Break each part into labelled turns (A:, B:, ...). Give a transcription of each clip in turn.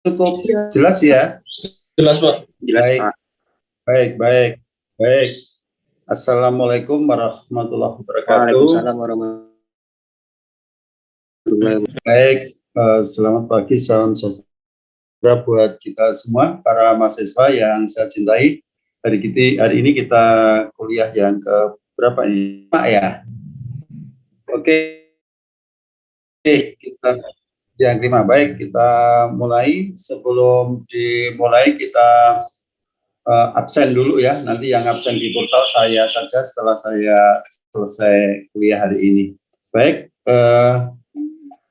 A: cukup jelas ya?
B: Jelas, Pak.
A: Jelas, Pak. Baik. Assalamualaikum warahmatullahi wabarakatuh.
C: Waalaikumsalam warahmatullahi wabarakatuh.
A: Baik, selamat pagi, salam sejahtera buat kita semua, para mahasiswa yang saya cintai. Hari ini kita kuliah yang ke berapa ini, Pak ya? Oke, kita yang kelima. Baik, kita mulai. Sebelum dimulai kita absen dulu ya. Nanti yang absen di portal saya saja setelah saya selesai kuliah hari ini. Baik,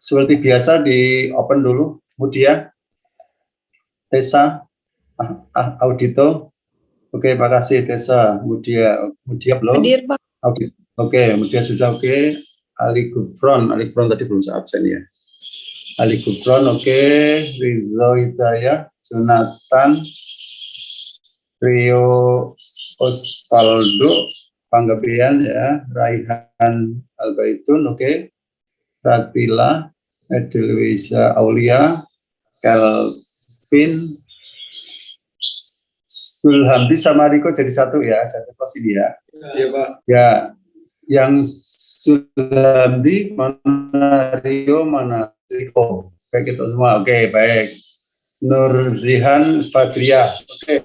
A: seperti biasa di open dulu. Mudia, Tessa, Audito. Oke, makasih Tessa. Mudia belum?
D: Hadir, Pak.
A: Oke, Mudia sudah oke. Ali Gufron tadi belum saya absen ya. Ali Gufron oke. Rizzo Hidayah, Jonathan, Rio Osvaldo, Panggabean ya, Raihan Albaitun oke. Ratila, Edelwisa Aulia, Kelvin, Sulhamdi sama Riko jadi satu ya, satu pos ini ya.
B: Iya, Pak.
A: Ya, yang Sulhamdi mana, Rio mana, Riko. Oke, kita semua. Oke, baik. Nurzihan Fadriah. Oke,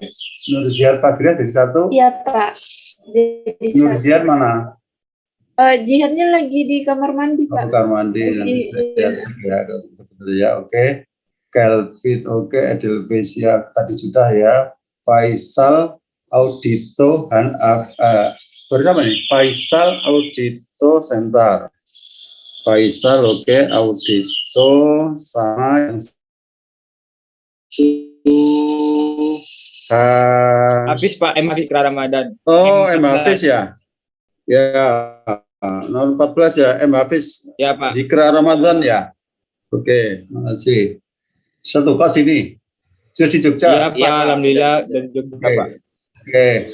A: Nurzihan Fadriah jadi satu.
D: Iya, Pak. Jadi
A: Nurzihan mana?
D: Jihannya lagi di kamar mandi, Pak.
A: Kamar mandi. Ya, oke. Kelvin, oke. Edelvesia tadi sudah ya. Faisal, Audito, berapa nih? Faisal, Audito, Sentar. Faisal, oke. Audito, sama yang
B: Hafiz, Pak. Hafiz Ramadan.
A: Oh, Hafiz ya. Ya, nomor 14 ya, Hafiz.
B: Ya, Pak.
A: Zikra Ramadan ya. Oke, makasih. Satu kos ini. Sudah di Jogja?
B: Ya, Pak. Alhamdulillah dari Jogja, Pak.
A: Oke.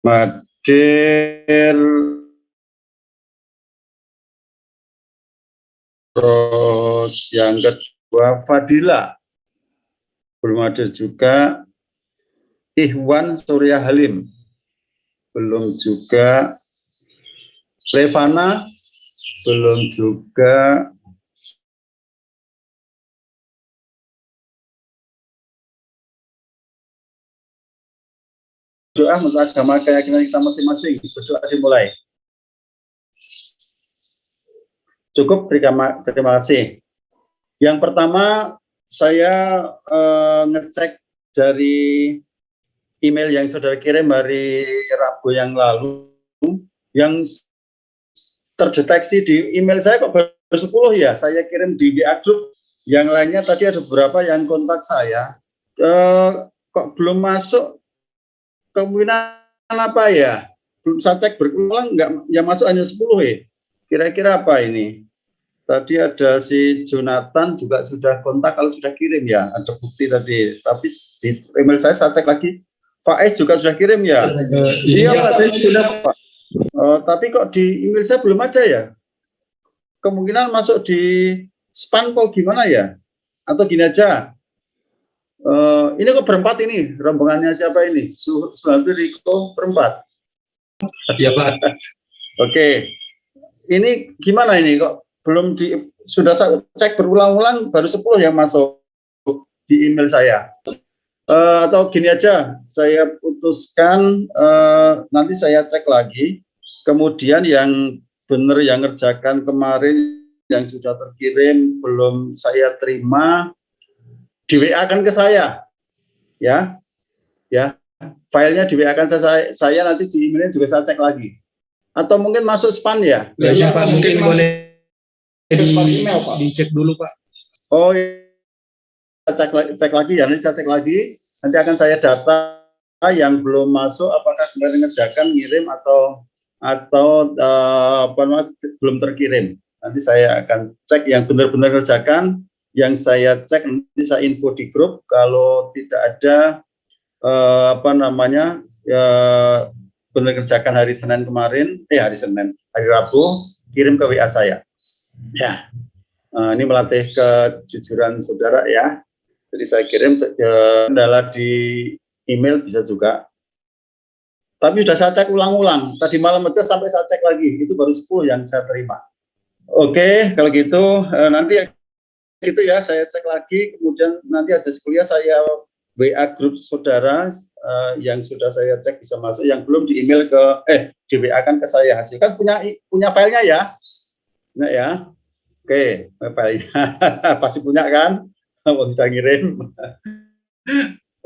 A: Madir, terus yang kedua Fadila, belum ada juga. Ihwan Surya Halim, belum juga. Revana, belum juga. Doa menurut agama keyakinan kita masing-masing. Berdoa dimulai. Cukup, terima kasih. Yang pertama, saya ngecek dari email yang saudara kirim hari Rabu yang lalu, yang terdeteksi di email saya kok baru 10 ya. Saya kirim di WA Group, yang lainnya tadi ada beberapa yang kontak saya, kok belum masuk. Kemungkinan apa ya? Belum saya cek berulang, enggak, yang masuk hanya 10 ya. Kira-kira apa ini? Tadi ada si Jonathan juga sudah kontak kalau sudah kirim ya, ada bukti tadi. Tapi di email saya cek lagi. Faiz juga sudah kirim ya? Iya Pak, saya sudah Pak. Tapi kok di email saya belum ada ya? Kemungkinan masuk di spam kok gimana ya? Atau gini aja. Ini kok berempat ini, rombongannya siapa ini? Suhanti, Riko, berempat.
B: Ya, Pak.
A: Oke. Ini gimana ini kok belum sudah saya cek berulang-ulang baru 10 yang masuk di email saya. Atau gini aja, saya putuskan nanti saya cek lagi. Kemudian yang benar yang ngerjakan kemarin yang sudah terkirim belum saya terima, di WA kan ke saya, ya, filenya di WA kan saya nanti di emailnya juga saya cek lagi, atau mungkin masuk spam ya?
B: Ya, Pak, mungkin boleh dicek dulu, Pak.
A: Oh, cek lagi ya, nanti saya cek lagi, nanti akan saya data yang belum masuk, apakah kemarin ngerjakan ngirim atau belum terkirim. Nanti saya akan cek yang benar-benar kerjakan, yang saya cek nanti saya info di grup. Kalau tidak ada benar kerjakan hari Senin kemarin, hari Rabu, kirim ke WA saya. Ya, ini melatih kejujuran saudara ya. Jadi saya kirim kendala di email bisa juga. Tapi sudah saya cek ulang-ulang. Tadi malam aja sampai saya cek lagi. Itu baru 10 yang saya terima. Oke, kalau gitu nanti gitu ya saya cek lagi. Kemudian nanti ada kuliah saya WA grup saudara yang sudah saya cek bisa masuk. Yang belum di email di WA kan ke saya hasil. Kan punya filenya ya. Nah ya. Oke, filenya pasti punya kan? Sudah ngirim.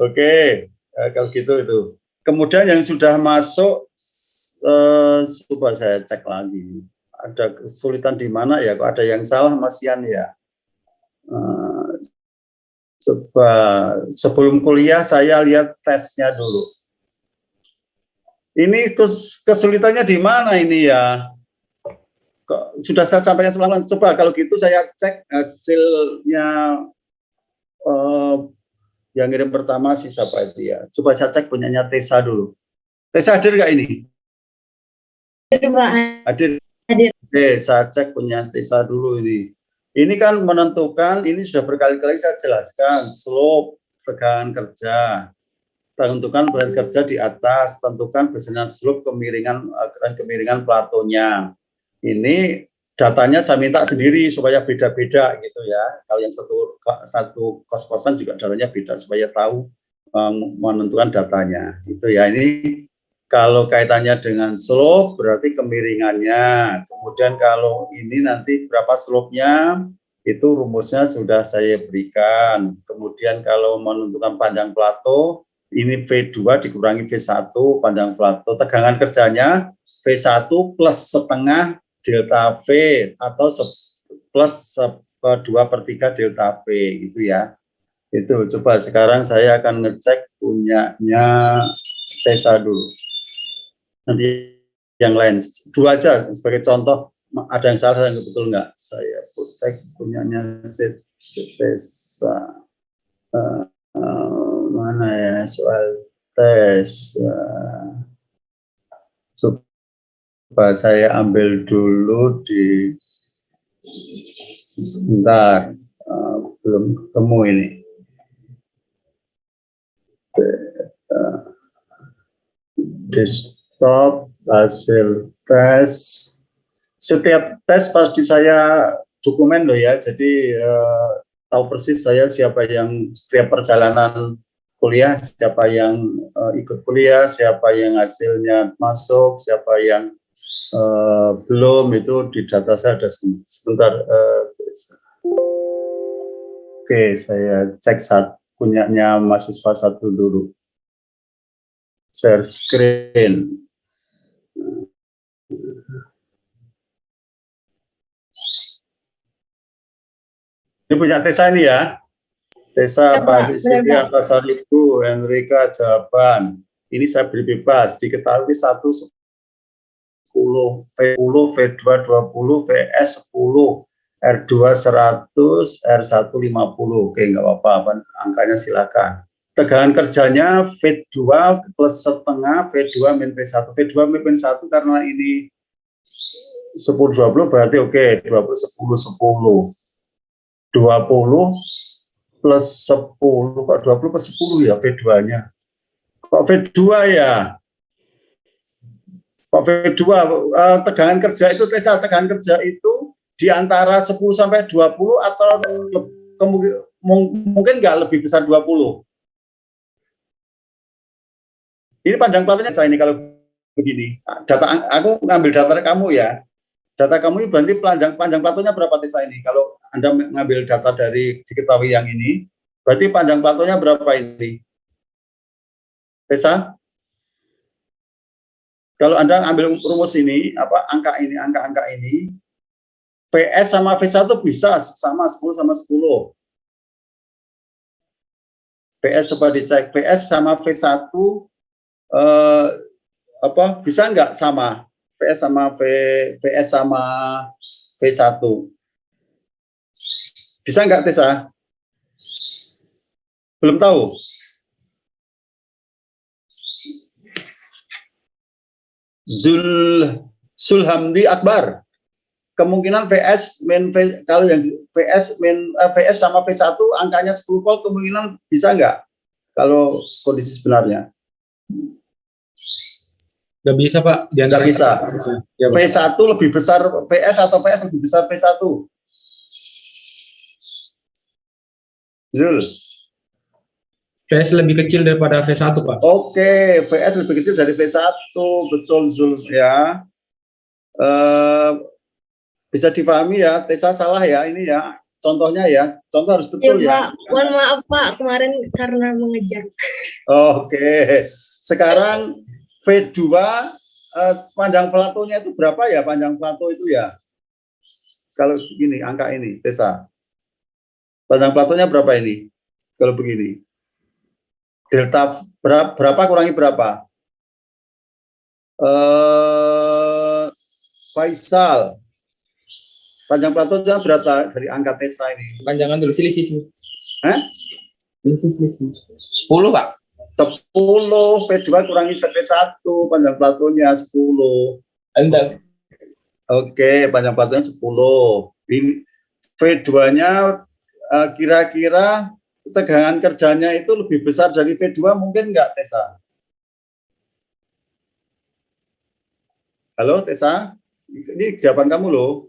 A: Oke, kalau gitu itu. Kemudian yang sudah masuk, coba saya cek lagi. Ada kesulitan di mana ya? Kok ada yang salah, Mas Yan ya? Coba sebelum kuliah saya lihat tesnya dulu. Ini kesulitannya di mana ini ya? Sudah saya sampaikan sebelumnya. Coba kalau gitu saya cek hasilnya. Yang ngirim pertama si siapa itu ya? Coba saya cek punyanya Tessa dulu. Tessa hadir nggak ini? Hadir. Oke, saya cek punya Tessa dulu ini. Ini kan menentukan, ini sudah berkali-kali saya jelaskan, slope tegangan kerja. Tentukan berat kerja di atas, tentukan berdasarkan slope kemiringan platonya. Ini datanya saya minta sendiri supaya beda-beda gitu ya. Kalau yang satu kos-kosan juga datanya beda supaya tahu menentukan datanya gitu ya. Ini kalau kaitannya dengan slope berarti kemiringannya. Kemudian kalau ini nanti berapa slope-nya itu rumusnya sudah saya berikan. Kemudian kalau menentukan panjang plato ini V2 dikurangi V1 panjang plato. Tegangan kerjanya V1 plus setengah delta V atau plus 2/3 delta V gitu ya. Itu coba sekarang saya akan ngecek punyanya Tessa dulu. Nanti yang lain dua aja sebagai contoh, ada yang salah yang betul nggak? Saya putek punyanya Tessa. Mana ya soal tes? Coba saya ambil dulu di sebentar, belum ketemu ini. Desktop hasil tes. Setiap tes pasti saya dokumen loh ya. Jadi tahu persis saya siapa yang setiap perjalanan kuliah, siapa yang ikut kuliah, siapa yang hasilnya masuk, siapa yang belum, itu di data saya ada sebentar. Oke, saya cek punyanya mahasiswa satu dulu. Share screen. Ini punya Tessa ini ya. Tessa, Pak Sylvia, Pasaribu, Henrika, jawaban. Ini saya beri bebas. Diketahui 1 10, V10, V2 20, VS 10, R2 100, R1 50. Oke, nggak apa-apa, angkanya silakan. Tegangan kerjanya V2 plus setengah, V2 min V1. V2 min V1 karena ini 10-20 berarti oke, 20-10-10. 20 plus 10, kok 20 plus 10 ya V2-nya? Kok V2 ya? Kok V2, tegangan kerja itu, tegangan kerja itu di antara 10 sampai 20 atau mungkin nggak lebih besar 20. Ini panjang platonya saya ini kalau begini. Data aku ngambil data kamu ya. Data kamu ini berarti panjang platonya berapa Tessa ini? Kalau Anda ngambil data dari diketahui yang ini, berarti panjang platonya berapa ini? Tessa? Kalau Anda ambil rumus ini, angka ini, VS sama V1 bisa sama 10 sama 10. VS coba dicek, VS sama V1 bisa nggak sama? VS sama VS sama V1. Bisa nggak Tessa? Belum tahu? Zulhamdi Akbar. Kemungkinan VS min kalau yang VS min VS sama V1 angkanya 10 volt, kemungkinan bisa nggak kalau kondisi sebenarnya?
B: Nggak bisa, Pak.
A: Nggak bisa.
B: Ya, Pak.
A: V1 lebih besar VS atau VS lebih besar V1? Zul.
B: VS lebih kecil daripada V1, Pak.
A: Oke, VS lebih kecil dari V1, betul Zul ya. Bisa dipahami ya, Tessa salah ya ini ya. Contohnya ya, contoh harus betul ya.
C: Pak, mohon maaf Pak, kemarin karena mengejar.
A: Oke, sekarang V2 panjang platonya itu berapa ya, panjang plato itu ya? Kalau begini, angka ini, Tessa. Panjang platonya berapa ini? Kalau begini. Delta berapa kurangi berapa? Faisal. Panjang platonya berapa dari angka Tessa ini?
B: Panjangan dulu, selisih.
A: Hah?
B: Selisih. 10, Pak.
A: 10, V2 kurangi V1, panjang platonya 10.
B: Anda.
A: Oke, panjang platonya 10. V2-nya kira-kira tegangan kerjanya itu lebih besar dari V2 mungkin nggak, Tessa? Halo, Tessa? Ini jawaban kamu loh.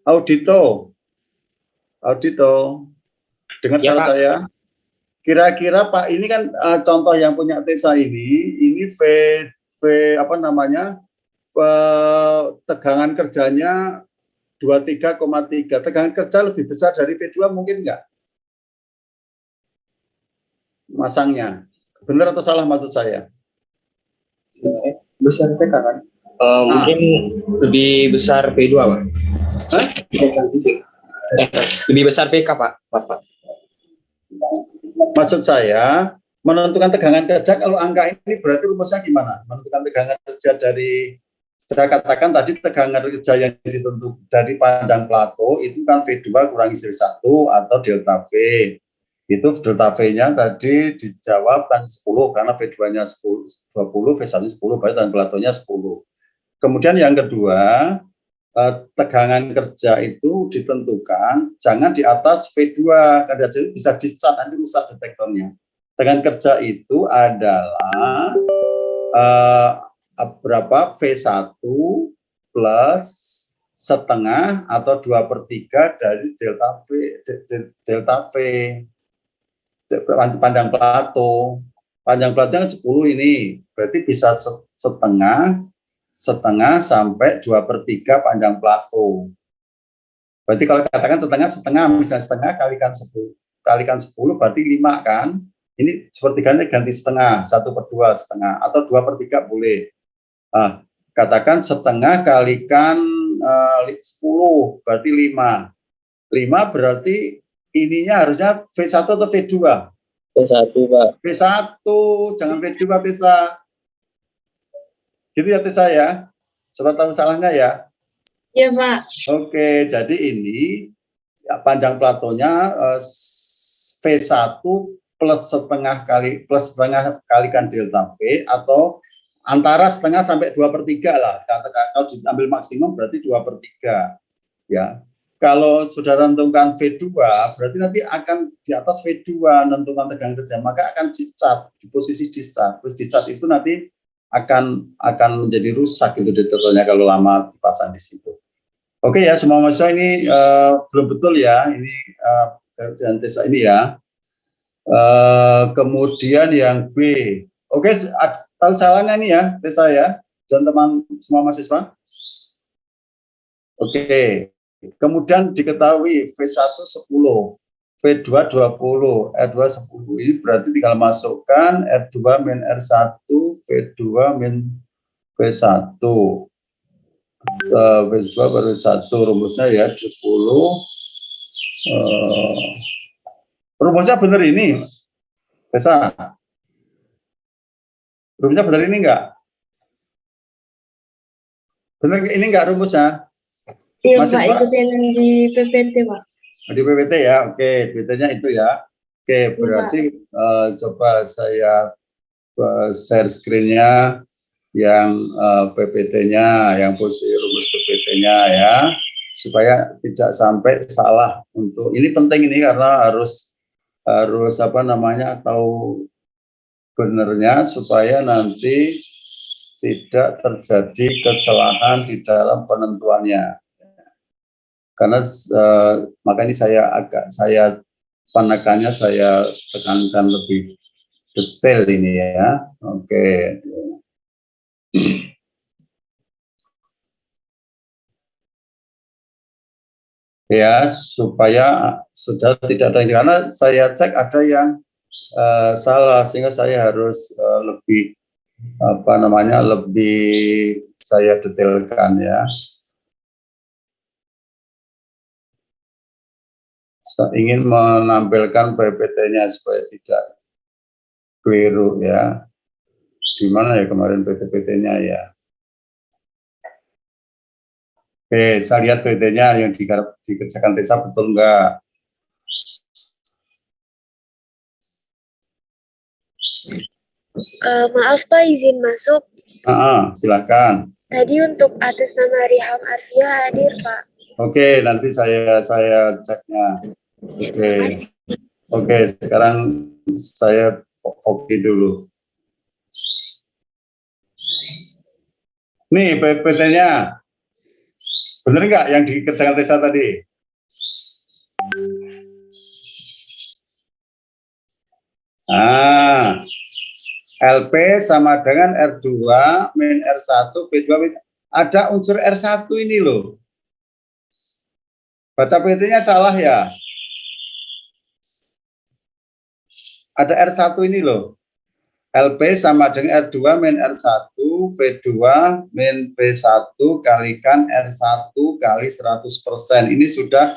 A: Audito, dengar
B: Ya,
A: suara
B: Pak.
A: saya? Kira-kira Pak, ini kan contoh yang punya Tessa ini apa namanya, tegangan kerjanya 23,3. Tegangan kerja lebih besar dari V2 mungkin nggak? Masangnya. Benar atau salah maksud saya?
B: Besar VK kan? Mungkin lebih besar V2, Pak.
A: Hah?
B: Lebih besar VK, Pak. Bapak.
A: Maksud saya, menentukan tegangan kerja kalau angka ini berarti rumusnya gimana? Menentukan tegangan kerja dari, saya katakan tadi tegangan kerja yang ditentukan dari panjang plato itu kan V2 kurangi V1 atau delta V. Itu delta V-nya tadi dijawab kan 10 karena V2-nya 20, V1 10, berarti dan platonya 10. Kemudian yang kedua, tegangan kerja itu ditentukan jangan di atas V2 karena bisa discharge, nanti rusak detektornya. Tegangan kerja itu adalah berapa? V1 plus setengah atau 2/3 dari delta V panjang plato. Panjang platonya 10 ini, berarti bisa setengah sampai 2/3 panjang plato. Berarti kalau katakan setengah, misalnya setengah kalikan 10 berarti 5 kan. Ini sepertiganya ganti setengah, 1/2 setengah, atau 2/3 boleh. Nah, katakan setengah kalikan 10 berarti 5. 5 berarti ininya harusnya V1 atau V2?
B: V1, Pak.
A: V1, jangan V2 Tessa. Gitu ya Tessa ya. Sobat tahu salahnya ya.
C: Iya Pak.
A: Oke, jadi ini ya, panjang platonya V1 plus setengah kalikan delta V atau antara setengah sampai 2/3 lah. Kalau diambil maksimum berarti 2/3 ya. Kalau saudara menentukan V2 berarti nanti akan di atas V2 menentukan tegangan kerja, maka akan discharge di posisi discharge. Terus discharge itu nanti akan menjadi rusak gitu detektornya kalau lama dipasang di situ. Oke ya, semua mahasiswa ini belum betul ya ini kerjaan Tessa ini ya. Kemudian yang B, oke, tahu salahnya nih ya Tessa ya dan teman semua mahasiswa. Oke, kemudian diketahui V1 10, V2 20, R2 10. Ini berarti tinggal masukkan R2 min R1, V2 min V1. V2 baru 1, rumusnya ya 10. Rumusnya benar ini, Tessa. Rumusnya benar ini enggak? Benar ini enggak rumusnya?
C: Iya
A: Mahasiswa?
C: Pak, ikutin yang di PPT Pak.
A: Di PPT ya, oke, PPT-nya itu ya. Oke, berarti coba saya share screen-nya yang PPT-nya, yang posisi rumus PPT-nya ya, supaya tidak sampai salah. Untuk ini penting ini karena harus apa namanya, tahu benernya supaya nanti tidak terjadi kesalahan di dalam penentuannya. Karena makanya saya penekannya saya tekankan lebih detail ini ya. Oke. Ya, supaya sudah tidak ada, karena saya cek ada yang salah sehingga saya harus lebih apa namanya, lebih saya detailkan ya. Saya ingin menampilkan PPT-nya supaya tidak keliru ya. Di mana ya kemarin PPT-nya ya? Oke, saya lihat PPT-nya yang dikerjakan Tessa betul enggak?
E: Maaf Pak, izin masuk.
A: Silakan.
E: Tadi untuk atas nama Riham Arsia hadir Pak.
A: Oke, nanti saya ceknya. Oke. Oke, sekarang saya copy dulu. Nih PPT-nya. Bener nggak yang dikerjakan Tessa tadi? LP sama dengan R2 min R1 V2 min, ada unsur R1 ini loh. Baca PT-nya salah ya. Ada R1 ini loh. LP sama dengan R2 min R1 V2 min V1 kalikan R1 kali 100%. Ini sudah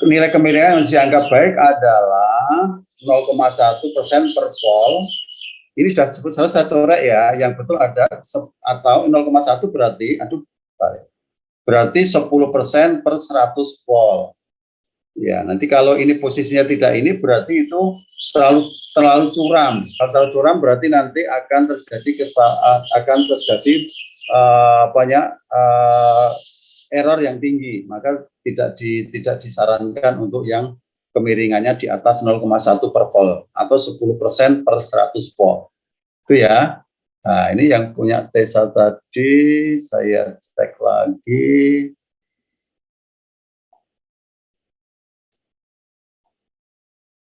A: nilai kemiringan yang dianggap baik adalah 0,1% per volt. Ini sudah saya coret ya, yang betul ada atau 0,1 berarti, berarti 10% per 100 volt. Ya, nanti kalau ini posisinya tidak ini berarti itu terlalu curam. Kalau terlalu curam berarti nanti akan terjadi banyak error yang tinggi. Maka tidak disarankan untuk yang kemiringannya di atas 0,1 per volt atau 10% per 100 volt. Itu ya. Nah, ini yang punya Tessa tadi, saya cek lagi.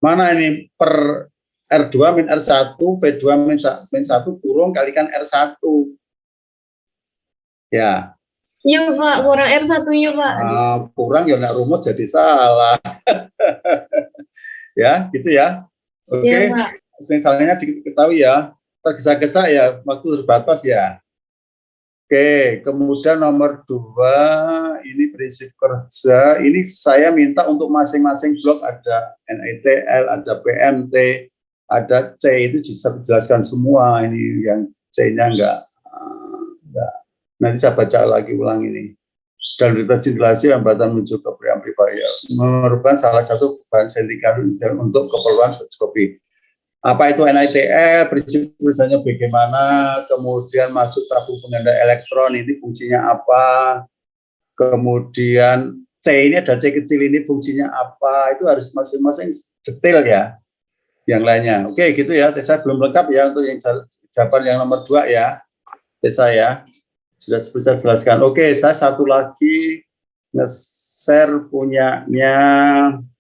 A: Mana ini per R2 min R1, V2 min 1 kurung kalikan R1. Ya.
C: Iya Pak, kurang R1-nya Pak.
A: Kurang ya, nak rumus jadi salah. Ya, gitu ya. Oke.
C: Iya Pak.
A: Misalnya diketahui ya, tergesa-gesa ya, waktu terbatas ya. Oke, kemudian nomor 2, ini prinsip kerja. Ini saya minta untuk masing-masing blok ada NITL, ada PMT, ada C, itu dijelaskan semua. Ini yang C-nya enggak. Nanti saya baca lagi ulang ini. Dan representasi hambatan menuju ke preamplifier merupakan salah satu bahan sendikalis untuk keperluan spektroskopi. Apa itu NITL, prinsip tulisannya bagaimana, kemudian masuk tabung pengganda elektron, ini fungsinya apa, kemudian C ini ada C kecil ini fungsinya apa, itu harus masing-masing detail ya, yang lainnya. Oke, gitu ya, Tessa belum lengkap ya untuk yang jawaban yang nomor 2 ya, Tessa ya, sudah bisa jelaskan. Oke, saya satu lagi nge-share punyanya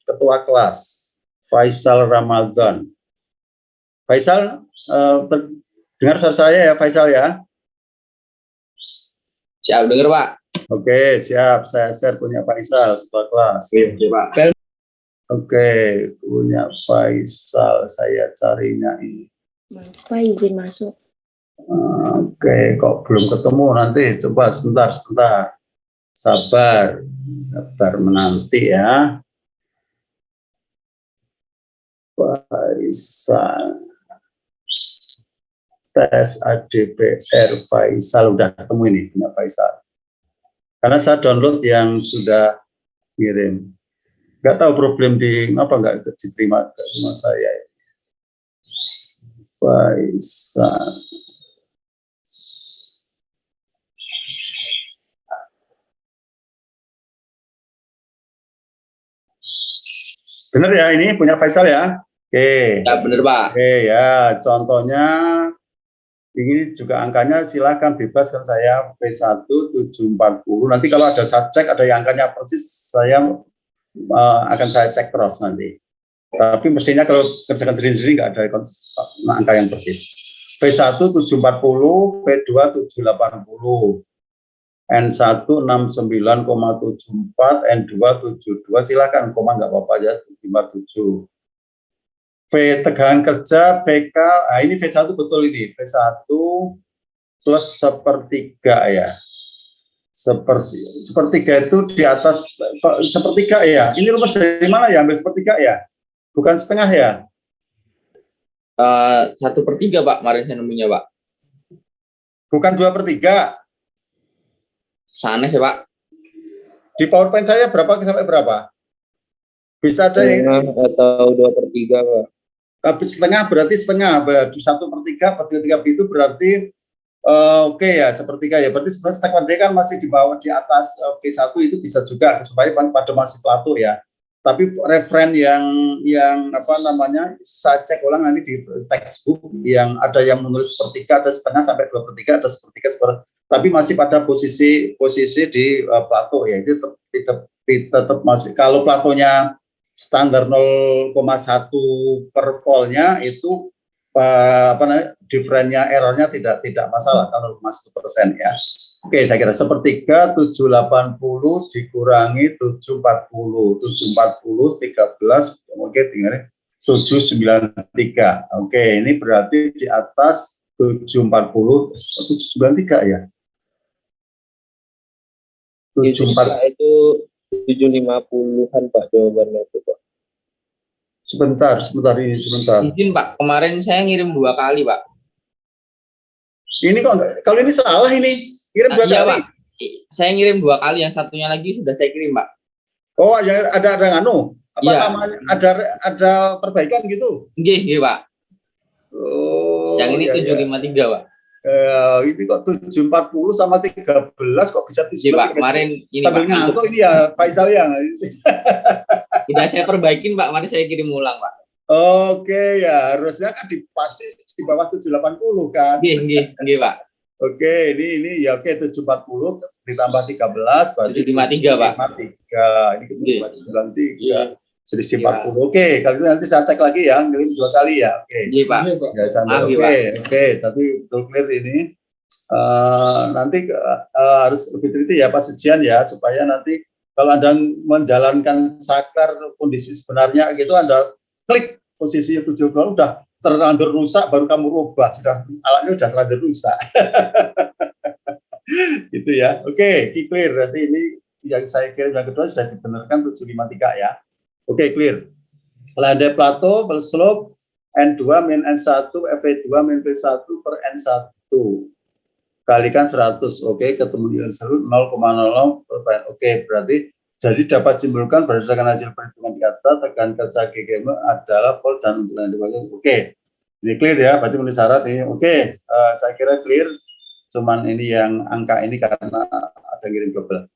A: ketua kelas, Faisal Ramadan. Faisal, dengar suara saya ya, Faisal ya?
B: Siap, dengar Pak.
A: Oke, siap. Saya share punya Faisal, ketua kelas.
B: Oke, Pak.
A: Oke, punya Faisal. Saya carinya ini.
E: Pak, izin masuk.
A: Oke, kok belum ketemu nanti? Coba sebentar. Sabar menanti ya. Faisal. tes ADPR Faisal, udah ketemu ini punya Faisal. Karena saya download yang sudah kirim. Nggak tahu problem di apa nggak diterima ke rumah saya. Faisal. Bener ya, ini punya Faisal ya? Oke.
B: Ya, bener, Pak.
A: Oke ya, contohnya ini juga angkanya silahkan bebas kan saya P1 740. Nanti kalau ada saya cek ada yang angkanya persis, saya akan saya cek terus nanti. Tapi mestinya kalau kerjakan sendiri-sendiri nggak ada angka yang persis. P1 740, P2 780, N1 69,74, N2 72, silakan koma nggak apa-apa ya, 57. V tegangan kerja VK, nah ini V1 betul ini, V1 plus sepertiga ya. Sepertiga itu di atas sepertiga ya. Ini rumus dari mana ya? Ambil sepertiga ya? Bukan setengah ya?
B: 1/3, Pak, kemarin saya nemunya, Pak.
A: Bukan 2/3.
B: Sanes ya, Pak.
A: Di PowerPoint saya berapa sampai berapa? Bisa ada yang
F: atau 2/3, Pak.
A: habis setengah berarti setengah, 1/3 itu berarti oke ya, sepertiga ya. Berarti sebenarnya statement D kan masih di bawah, di atas P1 itu bisa juga supaya pada masih plato ya. Tapi referen yang apa namanya, saya cek ulang nanti di textbook yang ada yang menulis sepertiga, ada setengah sampai 2/3, ada sepertiga tapi masih pada posisi di plato ya. Itu tetap masih, kalau platonya standar 0,1 per voltnya itu apa namanya, diferennya errornya tidak masalah kalau 0,1% ya. Oke, saya kira sepertiga 780 dikurangi 740, 13, oke, tinggal 793. Oke, ini berarti di atas 740, 793 ya.
F: 740 itu 750-an, Pak, jawabannya itu, Pak.
A: Sebentar sebentar.
B: Izin, Pak, kemarin saya ngirim 2 kali, Pak.
A: Ini kok enggak, kalau ini salah ini. Kirim 2
B: iya,
A: kali.
B: Pak. Saya ngirim 2 kali, yang satunya lagi sudah saya kirim, Pak.
A: Oh, ada nganu. Apa
B: Iya.
A: namanya? Ada perbaikan gitu.
B: Nggih, Pak.
A: Oh.
B: Yang ini
A: ya,
B: 753, Pak.
A: Ini kok 740 sama 13 kok bisa 7.
B: Iya, Pak, kemarin ini,
A: Sambil
B: Pak.
A: ngantuk ini ya Faisal yang.
B: Sudah saya perbaikin, Pak. Mari saya kirim ulang, Pak.
A: Oke ya, harusnya kan pasti di bawah 780 kan.
B: Nggih, Pak.
A: Oke, ini ya oke 740 ditambah 13 berarti
B: 753, Pak.
A: 753. Ini
B: Nggih.
A: 793.
B: Iya.
A: Selisih
B: Iya.
A: 40. Oke, kali ini nanti saya cek lagi ya, ngirim 2 kali ya. Oke.
B: Nggih, Pak.
A: Ya sampai
B: Maaf,
A: oke,
B: Pak.
A: oke. Tapi betul clear ini. Nanti harus lebih teliti ya Pak Sujian ya, supaya nanti kalau Anda menjalankan saklar kondisi sebenarnya gitu, Anda klik posisi 70 udah terlanjur rusak, baru kamu rubah, sudah alatnya udah terlanjur rusak. Gitu ya. Oke, clear. Berarti ini yang saya kirim yang kedua sudah dibenarkan 753 ya. Oke, clear. Landai plato, slope, N2 min N1, FE2 min P1 per N1. Kalikan 100, oke, ketemu di absolut 0,00%. Oke, berarti jadi dapat simpulkan berdasarkan hasil perhitungan di atas, tegangan kerja GGM adalah volt dan untuk yang oke. Ini clear ya, berarti memenuhi syarat ini. Oke, saya kira clear. Cuman ini yang angka ini karena ada ngirim double.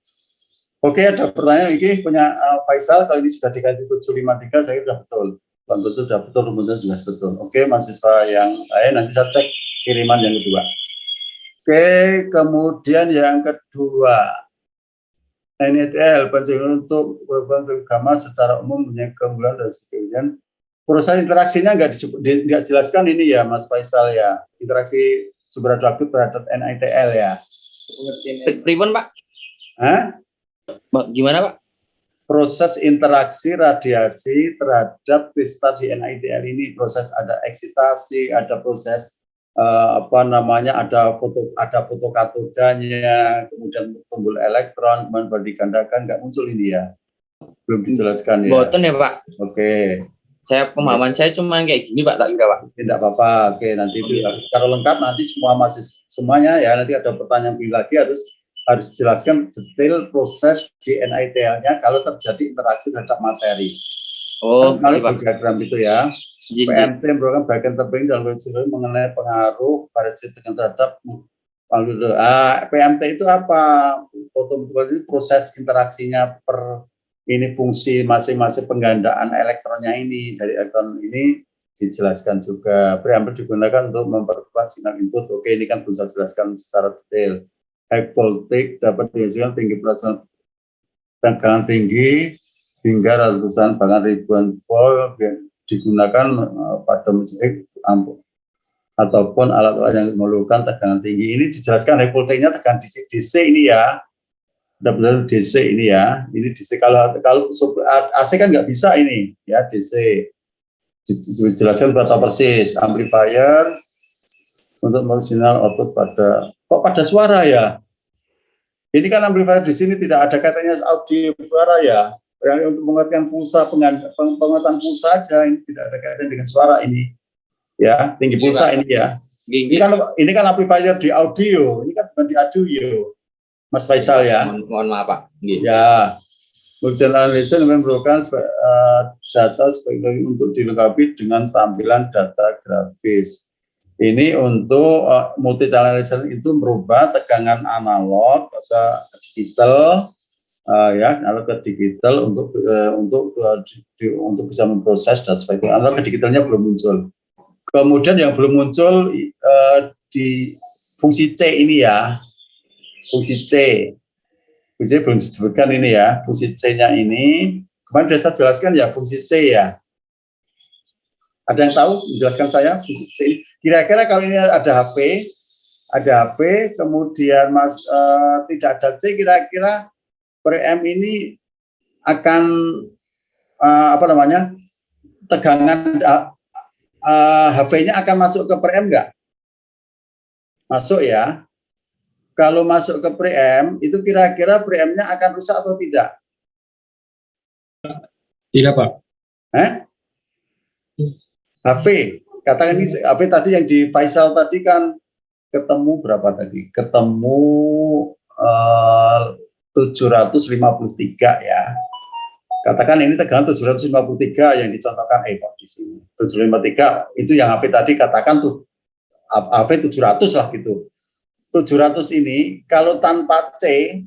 A: Oke, ada pertanyaan ini punya Faisal, kalau ini sudah diganti 753, saya sudah betul. Betul sudah betul, rumusnya jelas betul. Oke, mahasiswa yang lain nanti saya cek kiriman yang kedua. Oke, kemudian yang kedua, NETL penjualan untuk beberapa gamma secara umum punya keunggulan dan sebagainya. Proses interaksinya nggak jelaskan ini ya, Mas Faisal ya. Interaksi sumber radioaktif terhadap NITL ya.
B: Pripun, Pak?
A: Hah?
B: Gimana, Pak?
A: Proses interaksi radiasi terhadap kristal di NITL ini, proses ada eksitasi, ada proses ada fotokatodanya, kemudian tumbuh elektron, kemudian digandakan, nggak muncul ini ya, belum dijelaskan ya.
B: Boten ya, Pak.
A: Oke.
G: Saya pemahaman saya cuma kayak gini Pak, tak kira Pak.
A: Tidak apa-apa. Oke, nanti itu kalau lengkap nanti semuanya ya, nanti ada pertanyaan lagi harus dijelaskan detail proses di NITL-nya kalau terjadi interaksi terhadap materi.
G: Oh,
A: Kalau
G: Pak.
A: diagram itu ya. PMT merupakan bagian terpenting dalam konstruksi mengenai pengaruh pada sistem terhadap PMT itu apa? Fotometri proses interaksinya per ini fungsi masing-masing penggandaan elektronnya ini dari elektron ini dijelaskan juga. Preamble digunakan untuk memperkuat sinyal input. Oke, ini kan belum saya jelaskan secara detail. High voltage dapat dihasilkan tinggi pelajaran tegangan tinggi hingga ratusan bahkan ribuan volt digunakan pada mesin ataupun alat-alat yang memerlukan tegangan tinggi. Ini dijelaskan high voltage-nya tegangan DC ini ya. Benar-benar DC ini ya. Ini DC kalau AC kan nggak bisa ini ya DC. Dijelaskan berapa persis amplifier untuk sinyal output pada suara ya. Ini kan amplifier di sini tidak ada katanya audio suara ya. Yang untuk mengertikan pulsa penguatan pulsa saja, ini tidak ada kaitan dengan suara ini ya, tinggi pulsa ini ya. Ini kan amplifier di audio, ini kan bukan di audio Mas Faisal ya.
G: Mohon maaf Pak.
A: Ya, multi-channel analysis memerlukan data sebagai untuk dilengkapi dengan tampilan data grafis. Ini untuk multi-channel analysis itu merubah tegangan analog ke digital. Ya, kalau ke digital untuk bisa memproses dan sebagainya. Kalau ke digitalnya belum muncul. Kemudian yang belum muncul di fungsi C ini ya, fungsi C belum disebutkan ini ya, fungsi C-nya ini. Kemarin sudah saya jelaskan ya fungsi C ya. Ada yang tahu menjelaskan saya fungsi C? Kira-kira kalau ini ada HP, kemudian tidak ada C, kira-kira preamp ini akan tegangan HV-nya akan masuk ke preamp enggak? Masuk ya. Kalau masuk ke preamp itu kira-kira preampnya akan rusak atau tidak?
B: Tidak Pak.
A: HV, katakan ini HV tadi yang di Faisal tadi kan ketemu berapa tadi? Ketemu 753 ya. Katakan ini tegangan 753 yang dicontohkan di sini. 753 itu yang HP tadi katakan tuh HP 700 lah gitu. 700 ini kalau tanpa C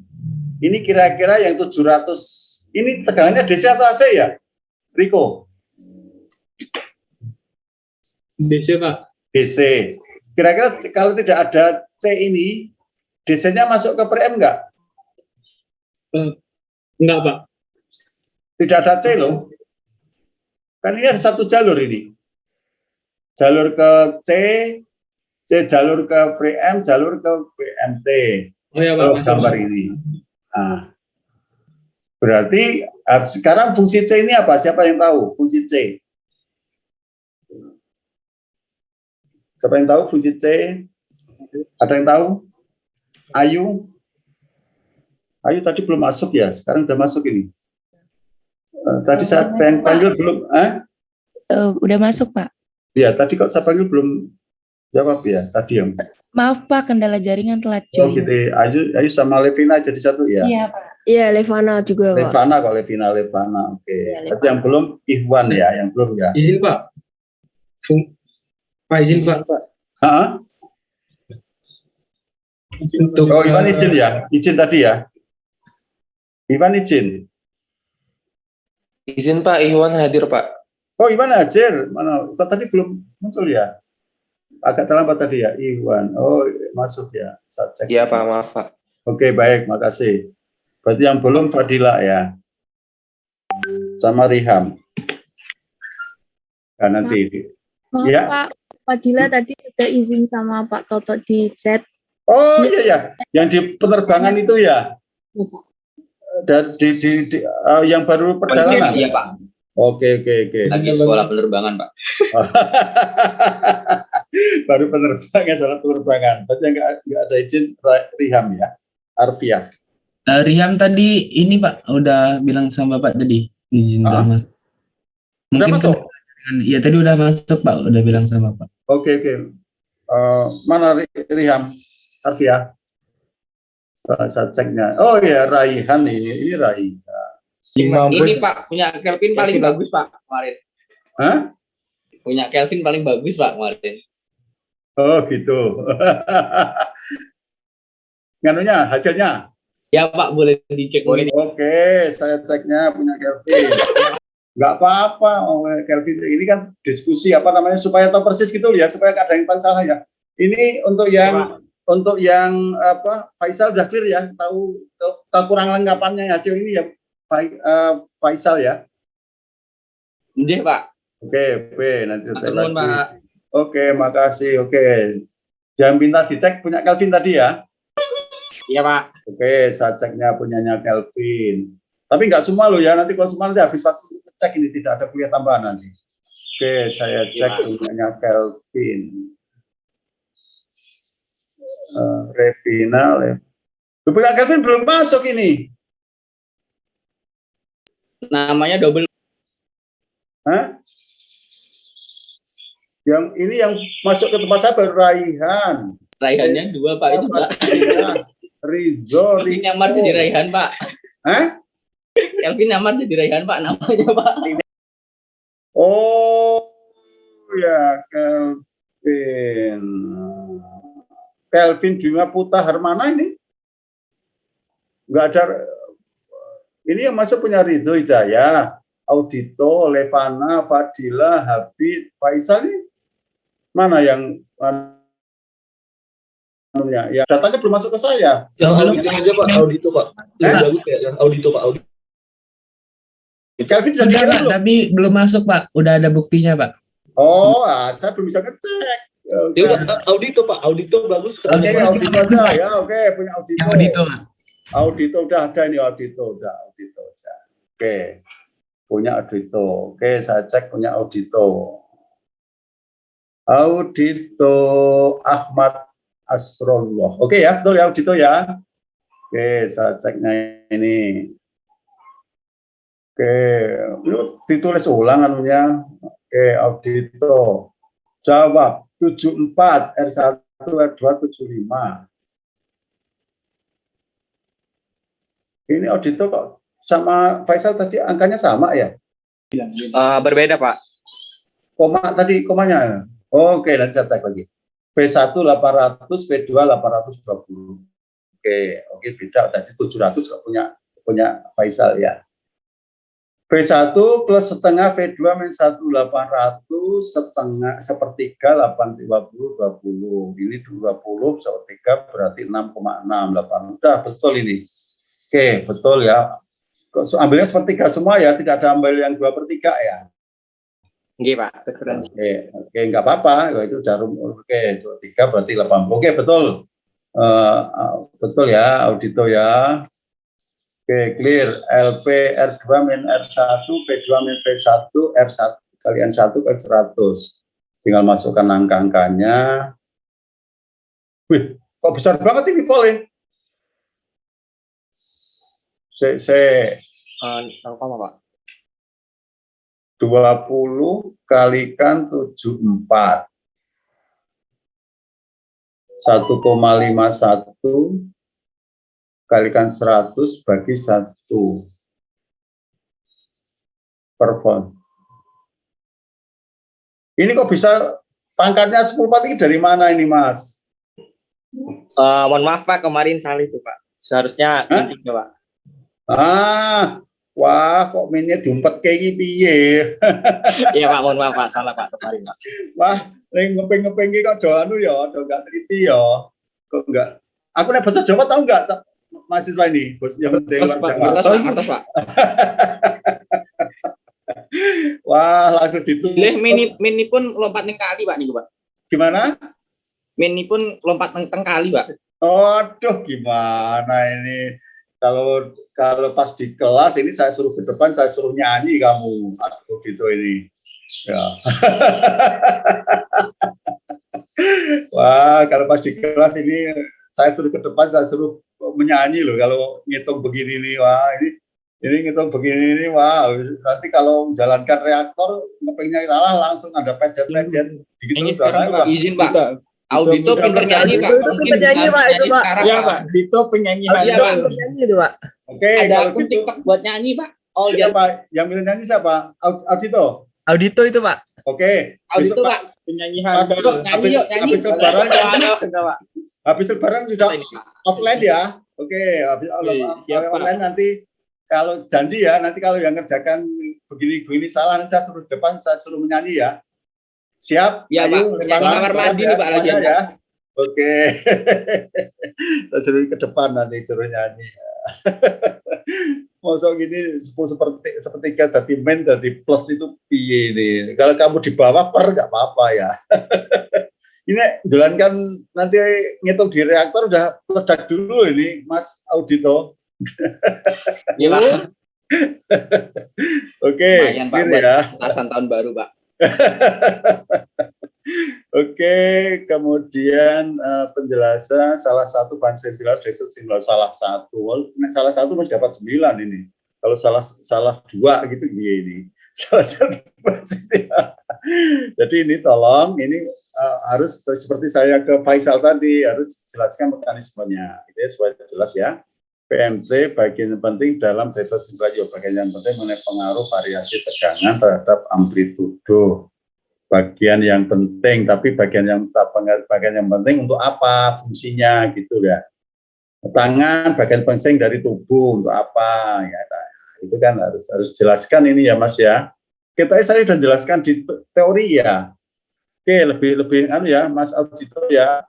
A: ini kira-kira yang 700 ini tegangannya DC atau AC ya? Riko?
B: DC Pak.
A: DC. Kira-kira kalau tidak ada C ini DC-nya masuk ke preamp enggak?
B: Enggak Pak.
A: Tidak ada C loh. Kan ini ada satu jalur ini. Jalur ke C jalur ke preamp, jalur ke PMT.
B: Oh ya Pak.
A: Gambar ini. Nah, berarti sekarang fungsi C ini apa? Siapa yang tahu fungsi C? Siapa yang tahu fungsi C? Ada yang tahu? Ayu? Ayu tadi belum masuk ya, sekarang udah masuk ini. Tadi saya panggil belum,
H: udah masuk Pak.
A: Ya, tadi kok saya panggil belum jawab ya, tadi yang.
H: Maaf Pak, kendala jaringan telat
A: Oh
H: join.
A: gitu, Ayu sama Levina jadi satu ya.
H: Iya Pak.
C: Iya, Levana juga, Pak.
A: Levana kok Levina, oke.
H: Ya,
A: Tapi yang belum Ikhwan ya, yang belum ya.
B: Izin Pak. Pak izin Pak.
A: Hah?
B: Untuk
A: Oh Iwan izin ya, izin tadi ya. Iwan izin.
F: Izin Pak, Iwan hadir Pak.
A: Oh Iwan hadir, mana? Kok tadi belum muncul ya? Agak terlambat tadi ya, Iwan. Oh masuk ya, saya cek.
F: Iya Pak, maaf Pak.
A: Oke baik, makasih. Berarti yang belum Fadila ya, sama Riham. Nah, nanti.
D: Maaf,
A: Ya.
D: Pak, Fadila tadi sudah izin sama Pak Toto di chat.
A: Oh iya ya, yang di penerbangan itu ya. Dan yang baru perjalanan.
G: Iya Pak.
A: Oke.
G: Lagi sekolah penerbangan Pak.
A: Baru penerbangan, salah penerbangan. Berarti nggak ada izin Riham ya, Arfiah.
I: Riham tadi ini Pak udah bilang sama Bapak tadi izin udah masuk.
A: Udah
I: Mungkin
A: masuk?
I: Ya tadi udah masuk Pak, udah bilang sama Pak.
A: Oke. Mana Riham? Arfia? Saya ceknya. Oh ya, Raihan ini Raihan.
G: Ini Pak, punya Kelvin paling bagus Pak kemarin.
A: Hah?
G: Punya Kelvin paling bagus Pak kemarin.
A: Oh gitu. Nganunya, hasilnya?
G: Ya Pak, boleh dicek mungkin.
A: Oke, saya ceknya punya Kelvin. Nggak apa-apa, Kelvin ini kan diskusi apa namanya supaya tahu persis gitu ya, supaya nggak ada yang salah ya. Ini untuk yang apa Faisal udah clear ya, tahu kekurangan lengkapannya hasil ini ya Faisal ya.
G: Iya Pak.
A: Oke, nanti saya
G: Teman
A: lagi.
G: Pak.
A: Oke, makasih. Oke, jangan minta dicek punya Kelvin tadi ya.
G: Iya Pak.
A: Oke, saya ceknya punyanya Kelvin. Tapi nggak semua loh ya, nanti kalau semua nanti habis waktu cek ini tidak ada kuliah tambahan nanti. Oke, saya cek punyanya Kelvin. Revina. Punya Kelvin belum masuk ini.
G: Namanya double.
A: Hah? Yang ini yang masuk ke tempat saya baru Raihan.
G: Raihannya 2 Pak itu Pak.
A: Rizzo.
G: Kelvin nyamar jadi Raihan Pak.
A: Hah?
G: Kelvin nyamar jadi Raihan Pak namanya Pak.
A: Oh ya, Kelvin. Kelvin Bima Putra Hermana ini nggak ada. Ini yang masuk punya Ridho Hidayah, Audito, Levana, Fadila, Habib, Faisal ini mana yang ya datanya belum masuk ke saya.
B: Yang audito aja Pak, audito Pak. Yang bagus ya, yang audito Pak, audito.
A: Kelvin sudah
I: Udah
A: dikirim
I: Pak,
A: belum?
I: tapi belum masuk Pak, udah ada buktinya Pak.
A: Oh, saya belum bisa ngecek.
B: Ya udah, audito Pak, audito bagus.
A: Oke, audito aja ya. Oke, punya audito.
I: Yang audito Pak.
A: Audito udah ada ini, audito udah. Oke, punya audito. Oke, saya cek punya audito. Audito Ahmad Asrullah. Oke ya, betul ya audito ya. Oke, saya ceknya ini. Oke, ditulis ulang anunya. Oke, audito. Jawab 74 R1 R2 75. Ini audito kok sama Faisal tadi angkanya sama ya?
F: Berbeda Pak.
A: Koma tadi komanya. Oke, nanti saya cek lagi. V1 800, V2 820. Oke, beda tadi 700 kok punya Faisal ya. V1 plus setengah V2 min 1 800 setengah sepertiga 820 20. Ini 20 sepertiga berarti 6,68. Udah betul ini. Oke, betul ya. Ambilnya sepertiga semua ya, tidak ada ambil yang 2/3 ya.
G: Oke Pak, betul.
A: Oke, nggak apa-apa. Itu jarum. Oke, 3 berarti 80. Oke, betul. Betul ya, audito ya. Oke, clear. LP R2 min R1, V2 min V1, R1 kalian 1 kali 100. Tinggal masukkan angka-angkanya. Wih, kok besar banget ini Pol?
F: Apa Pak?
A: 20 kalikan 74. 1,51 kalikan 100 bagi 1 per font. Ini kok bisa pangkatnya 10 ini dari mana ini Mas?
F: Mohon maaf Pak, kemarin salah itu Pak. Seharusnya min 3 Pak.
A: Wah, kok minnya diumpet kayak gini piye?
F: Iya Pak, mohon maaf Pak, salah Pak kemarin Pak.
A: Wah, ngepeng-ngepeng kok do anu ya, do enggak teliti ya. Kok enggak? Aku nek bahasa Jawa tahu enggak mahasiswa ini, bos yang dari luar Jawa.
G: Atas Pak.
A: Wah, langsung ditulis.
G: Mini pun lompat neng kali Pak nih Pak.
A: Gimana?
G: Mini pun lompat neng kali Pak.
A: Aduh, gimana ini? Kalau pas di kelas ini saya suruh ke depan, saya suruh nyanyi kamu. Aduh, gitu ini. Ya. Wah, kalau pas di kelas ini saya suruh ke depan, saya suruh menyanyi loh. Kalau ngitung begini nih, wah ini Ini ngitung begini ini, wow. Nanti kalau menjalankan reaktor, ngepingnya salah langsung ada pejet-pejet.
G: Ini sekarang Pak, izin Pak.
B: Dito.
G: Audito
A: Sudah
G: pinter nyanyi Pak.
J: Itu
G: Mungkin
J: pinter nyanyi,
G: bisa
J: Pak, itu, Pak.
G: sekarang,
B: Iya Pak, Dito penyanyi
G: Iya,
J: Itu
G: Pak.
B: handal.
J: pinter nyanyi itu, Pak.
A: Oke,
G: Ada
A: kalau
G: akun
A: gitu.
G: TikTok buat nyanyi Pak. Oh
A: Siapa? Yang milih nyanyi siapa? Audito.
J: Audito itu, Pak.
A: Oke.
G: Audito
A: Besok
G: Pak.
B: Penyanyi
A: Pas
B: handal.
G: Nyanyi yuk, nyanyi.
A: habis lebaran,
J: Sudah, Pak.
A: habis lebaran sudah
G: Bisa ini, Pak.
A: offline ya. Oke, habis
B: siap, Pak.
A: online nanti kalau janji ya, nanti kalau yang ngerjakan begini salah nanti saya suruh depan, saya suruh menyanyi ya. Siap?
G: Iya,
A: Ayo,
G: Pak. Nyanyi
A: Pak.
G: kamar
A: Siap
G: mandi
A: ya,
G: nih, Pak, lagi
A: semuanya
G: ya.
A: ya. Oke. Saya suruh ke depan nanti suruh nyanyi. Masa gini sepertiga dari min dari plus itu piye ini. Kalau kamu di bawah per nggak apa-apa ya. Ini jalankan nanti ngitung di reaktor udah ledak dulu ini Mas Audito.
G: Iya Pak.
A: Oke,
G: Lumayan Pak
A: clear
G: buat
A: ya.
G: petasan tahun baru Pak.
A: Oke, kemudian penjelasan salah satu bahan singular itu singular salah satu. Salah satu masih dapat 9 ini. Kalau salah 2 gitu ini. Salah satu bahan singular. Jadi ini tolong ini harus seperti saya ke Faisal tadi harus jelaskan mekanismenya. Itu ya, supaya jelas ya. PMT bagian yang penting dalam data singular bagian yang penting mengenai pengaruh variasi tegangan terhadap amplitudo. Bagian yang penting, tapi bagian yang penting untuk apa fungsinya gitu ya. Tangan bagian penting dari tubuh untuk apa ya. Nah, itu kan harus jelaskan ini ya Mas ya. Saya sudah jelaskan di teori ya. Oke, lebih ya Mas Audito ya.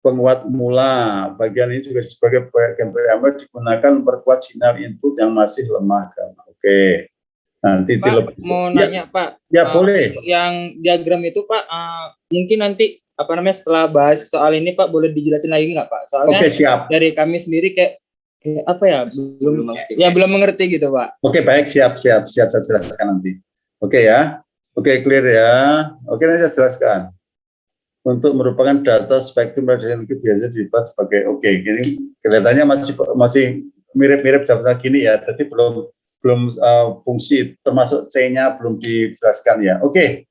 A: Penguat mula bagian ini juga sebagai bagian PMR digunakan memperkuat sinyal input yang masih lemah. Oke. Nanti
G: Pak, mau nanya Pak.
A: Ya boleh.
G: Yang diagram itu Pak, mungkin nanti setelah bahas soal ini Pak boleh dijelasin lagi nggak Pak? Soalnya
A: Oke, siap.
G: dari kami sendiri kayak apa ya belum mengerti gitu Pak.
A: Oke, baik, siap saya jelaskan nanti. Oke ya. Oke, clear ya. Oke, nanti saya jelaskan. Untuk merupakan data spektrum radiasi biasa dibuat sebagai ini kelihatannya masih mirip-mirip zaman gini ya. Tapi belum fungsi termasuk C-nya belum dijelaskan ya. Oke,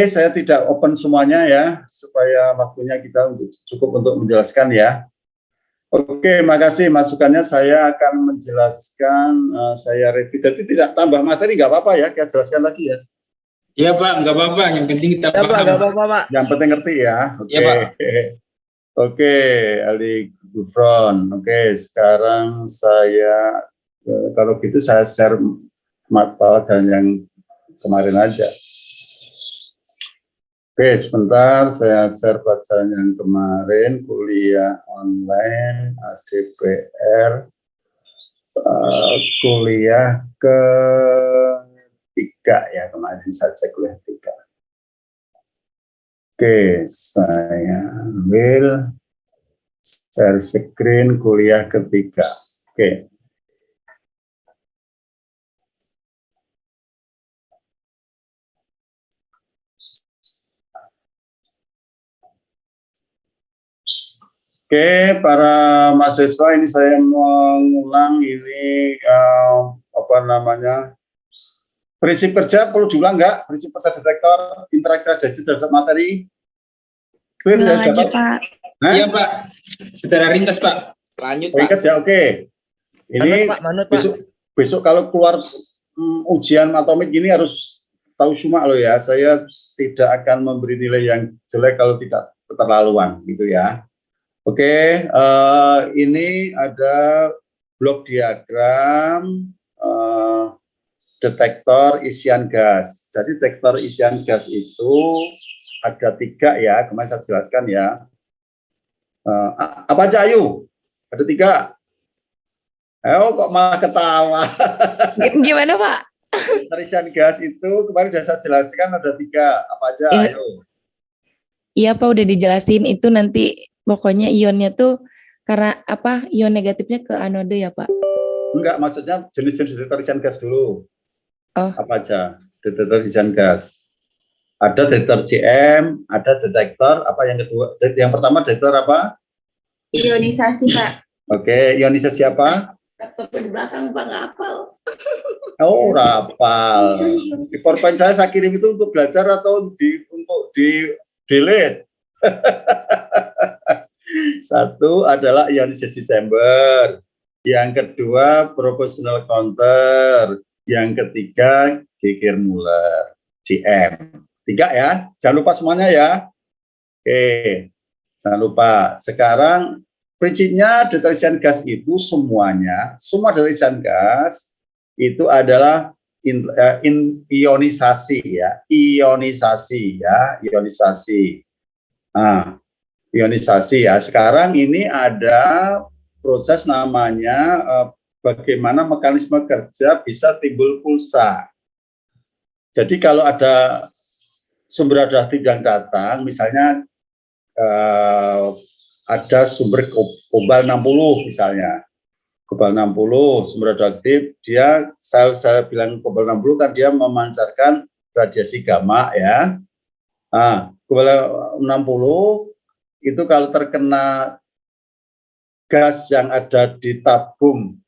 A: saya tidak open semuanya ya supaya waktunya kita cukup untuk menjelaskan ya. Oke, makasih masukannya. Saya akan menjelaskan, saya review. Jadi tidak tambah materi nggak apa-apa ya, kita jelaskan lagi ya.
B: Iya Pak, nggak apa-apa. Yang penting kita
J: Ya, Pak,
B: paham.
J: nggak apa-apa, Pak.
A: Yang penting ngerti ya. Oke.
B: Iya, Pak.
A: Oke, Ali Gufron. Oke, sekarang saya kalau gitu saya share pelajaran yang kemarin aja. Oke, sebentar saya share pelajaran yang kemarin, kuliah online, ADPR, kuliah ketiga ya, kemarin saya cek kuliah 3. Oke, saya ambil share screen kuliah ketiga. Oke. Oke, para mahasiswa ini saya mengulang ini prinsip kerja perlu diulang nggak? Prinsip kerja detektor interaksi radiasi terhadap materi.
H: Ulang aja, Pak.
B: Iya Pak, secara rintas Pak.
G: Lanjut Pak.
A: Ringkas ya, oke. Ini
J: Manut, Pak.
A: besok kalau keluar ujian atomik ini harus tahu semua loh ya. Saya tidak akan memberi nilai yang jelek kalau tidak keterlaluan gitu ya. Oke, ini ada blok diagram detektor isian gas. Jadi detektor isian gas itu ada 3 ya, kemarin saya jelaskan ya. Apa aja ayo? Ada 3. Kok malah ketawa.
H: Gimana, Pak?
A: Detektor isian gas itu kemarin sudah saya jelaskan ada 3. Apa aja ayo?
H: Iya Pak, udah dijelasin itu nanti pokoknya ionnya tuh karena apa? Ion negatifnya ke anode ya Pak?
A: Enggak, maksudnya jenis-jenis detektor isian gas dulu.
H: Oh.
A: Apa aja detektor isian gas? Ada detektor CM, ada detektor apa yang kedua? Yang pertama detektor apa?
E: Ionisasi, Pak.
A: Oke, ionisasi apa?
H: Laptop di belakang Pak nggak hafal.
A: Oh, rapal. Di PowerPoint saya kirim itu untuk belajar atau untuk di delete? Satu adalah ionisasi chamber, yang kedua proportional counter, yang ketiga Geger-Müller, GM. 3 ya, jangan lupa semuanya ya. Oke, jangan lupa. Sekarang prinsipnya deterjen gas itu semua deterjen gas itu adalah ionisasi ya, ionisasi. Nah, ionisasi ya. Sekarang ini ada proses namanya bagaimana mekanisme kerja bisa timbul pulsa. Jadi kalau ada sumber radioaktif yang datang, misalnya ada sumber kobal 60 misalnya. Kobal 60 sumber radioaktif, dia saya bilang kobal 60 kan dia memancarkan radiasi gamma ya. Nah, kobal 60 itu kalau terkena gas yang ada di tabung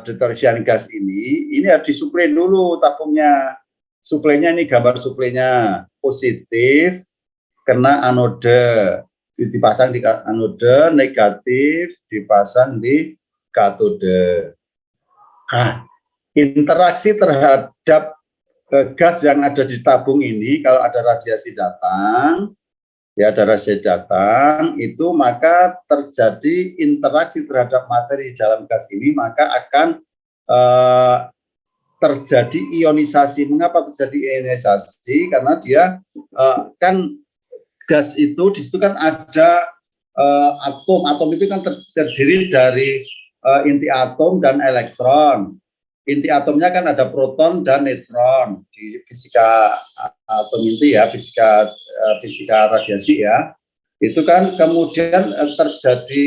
A: deterjen gas ini harus disuplai dulu tabungnya. Suplainya ini gambar suplainya positif kena anode, dipasang di anode, negatif dipasang di katode. Nah, interaksi terhadap gas yang ada di tabung ini, kalau ada radiasi datang, itu maka terjadi interaksi terhadap materi dalam gas ini, maka akan terjadi ionisasi. Mengapa terjadi ionisasi? Karena dia kan gas itu di situ kan ada atom itu kan terdiri dari inti atom dan elektron. Inti atomnya kan ada proton dan neutron di fisika atom inti ya, fisika radiasi ya. Itu kan kemudian terjadi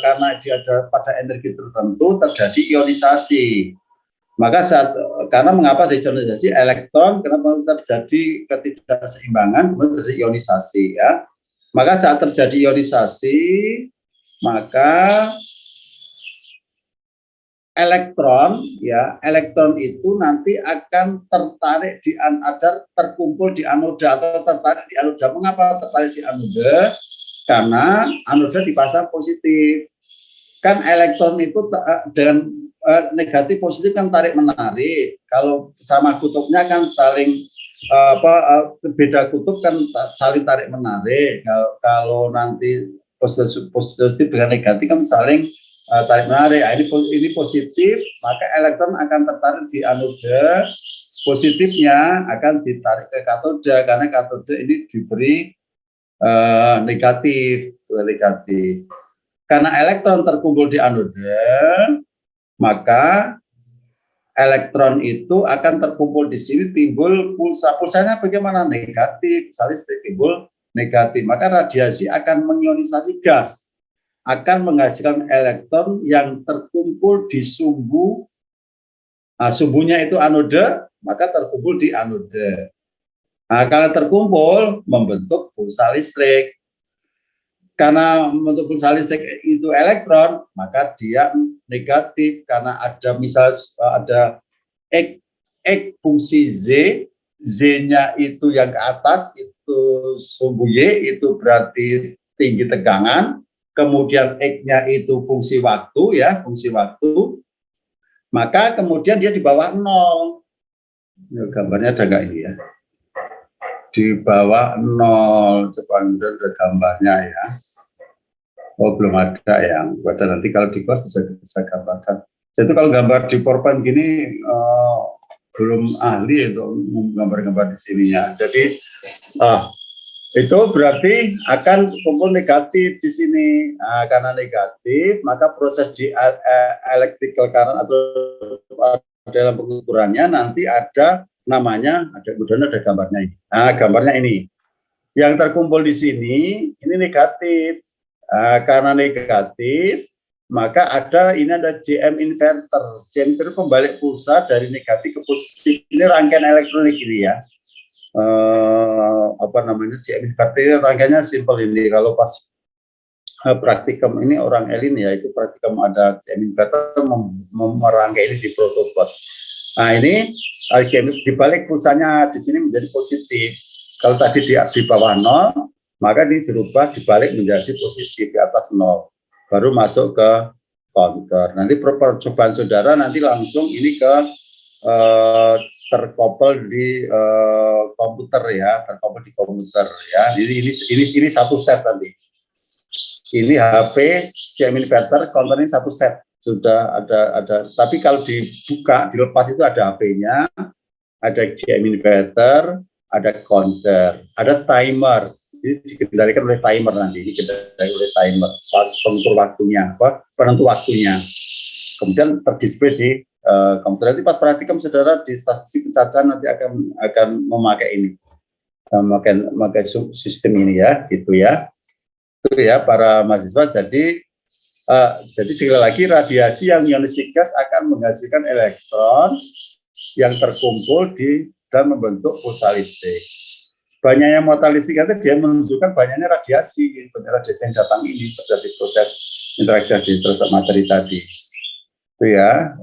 A: karena dia ada pada energi tertentu terjadi ionisasi. Maka karena mengapa ionisasi elektron, kenapa terjadi ketidakseimbangan, kemudian terjadi ionisasi ya. Maka saat terjadi ionisasi, maka elektron itu nanti akan tertarik terkumpul di anoda atau tertarik di anoda. Mengapa tertarik di anoda? Karena anoda dipasang positif. Kan elektron itu dengan negatif positif kan tarik menarik. Kalau sama kutubnya kan saling beda kutub kan saling tarik menarik. Kalau nanti positif dengan negatif kan saling tarik menarik. Nah, ini positif, maka elektron akan tertarik di anoda. Positifnya akan ditarik ke katode karena katode ini diberi negatif. Karena elektron terkumpul di anoda, maka elektron itu akan terkumpul di sini, timbul pulsa. Pulsanya bagaimana? Negatif, listrik timbul negatif. Maka radiasi akan mengionisasi gas, akan menghasilkan elektron yang terkumpul di sumbu. Nah, sumbunya itu anoda, maka terkumpul di anoda. Nah, kalau terkumpul membentuk pulsa listrik. Karena membentuk pulsa listrik itu elektron, maka dia negatif karena ada ada X fungsi Z, Z-nya itu yang ke atas itu sumbu Y, itu berarti tinggi tegangan, kemudian X-nya itu fungsi waktu ya, maka kemudian dia di bawah 0. Ini gambarnya ada nggak ini ya? Di bawah 0, coba ada gambarnya ya. Oh, belum ada yang ada, nanti kalau di kelas bisa gambarkan. Jadi kalau gambar di PowerPoint gini belum ahli itu gambar-gambar di sininya. Jadi itu berarti akan kumpul negatif di sini. Nah, karena negatif, maka proses di electrical current atau dalam pengukurannya nanti ada namanya, kemudian ada gambarnya ini. Nah, gambarnya ini. Yang terkumpul di sini ini negatif. Karena negatif, maka ada JM inverter. JM inverter pembalik pulsa dari negatif ke positif. Ini rangkaian elektronik ini ya. JM inverter rangkaiannya simpel ini. Kalau pas praktikum ini orang Elin ya, itu praktikum ada CM inverter merangkai ini di protobot. Nah ini di balik pulsanya di sini menjadi positif. Kalau tadi di bawah 0, maka ini dirubah dibalik menjadi positif di atas 0. Baru masuk ke counter. Nanti percobaan saudara nanti langsung ini ke terkoppel di komputer ya, terkoppel di komputer ya. Ini satu set tadi. Ini HP CM inverter, counter ini satu set. Sudah ada. Tapi kalau dibuka, dilepas itu ada HP-nya, ada CM inverter, ada counter, ada timer. Ini dikendalikan oleh timer nanti. Ini dikendalikan oleh timer. Penentu waktunya, penentu waktunya. Kemudian terdisplay di komputer. Nanti pas praktikum saudara di stasiun pencacahan nanti akan memakai ini, memakai sistem ini ya, gitu ya. Itu ya para mahasiswa. Jadi sekali lagi radiasi yang ionisi gas akan menghasilkan elektron yang terkumpul dan membentuk pulsa listrik. Banyaknya muatan listrik itu dia menunjukkan banyaknya radiasi yang datang ini terjadi proses interaksi terhadap materi tadi. Itu ya,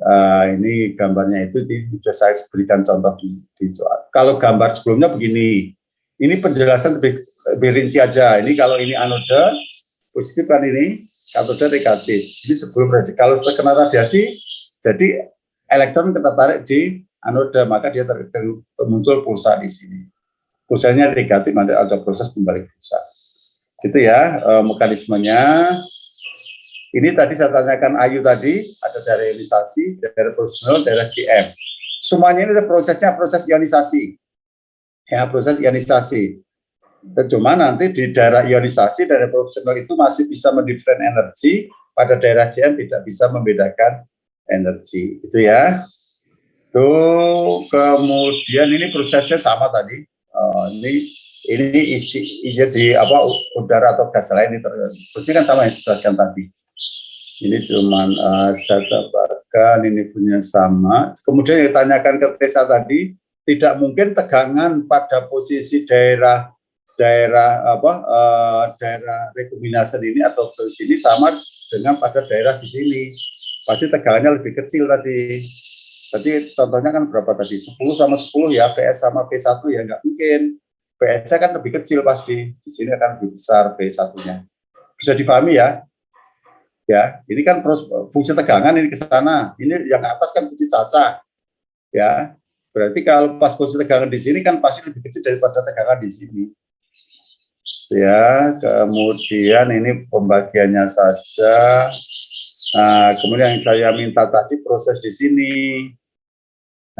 A: ini gambarnya itu sudah saya berikan contoh di soal. Kalau gambar sebelumnya begini, ini penjelasan lebih rinci aja. Ini kalau ini anode positif kan ini, katode negatif. Jadi sebelum kalau terkena radiasi, jadi elektron kita tarik di anode, maka dia muncul pulsa di sini. Pulsanya negatif, ada proses kembali pulsa. Gitu ya mekanismenya. Ini tadi saya tanyakan Ayu tadi, ada daerah ionisasi, daerah profesional, daerah GM. Semuanya ini ada prosesnya, proses ionisasi. Ya, proses ionisasi. Cuma nanti di daerah ionisasi, daerah profesional itu masih bisa mendifferent energi, pada daerah GM tidak bisa membedakan energi. Itu ya. Tuh, kemudian ini prosesnya sama tadi. Ini isi di udara atau gas lain ini prosesnya kan sama yang dijelaskan tadi. Ini cuman saya tambahkan, ini punya sama. Kemudian yang ditanyakan ke Tessa tadi, tidak mungkin tegangan pada posisi daerah rekombinasi ini atau di sini sama dengan pada daerah di sini. Pasti tegangannya lebih kecil tadi. Tadi contohnya kan berapa tadi? 10 sama 10 ya, VS sama V1 ya nggak mungkin. VS kan lebih kecil pasti. Di sini akan lebih besar V1-nya. Bisa dipahami ya? Ya, ini kan fungsi tegangan ini ke sana. Ini yang atas kan fungsi cacah. Ya. Berarti kalau pas fungsi tegangan di sini kan pasti lebih kecil daripada tegangan di sini. Ya, kemudian ini pembagiannya saja. Nah, kemudian yang saya minta tadi proses di sini.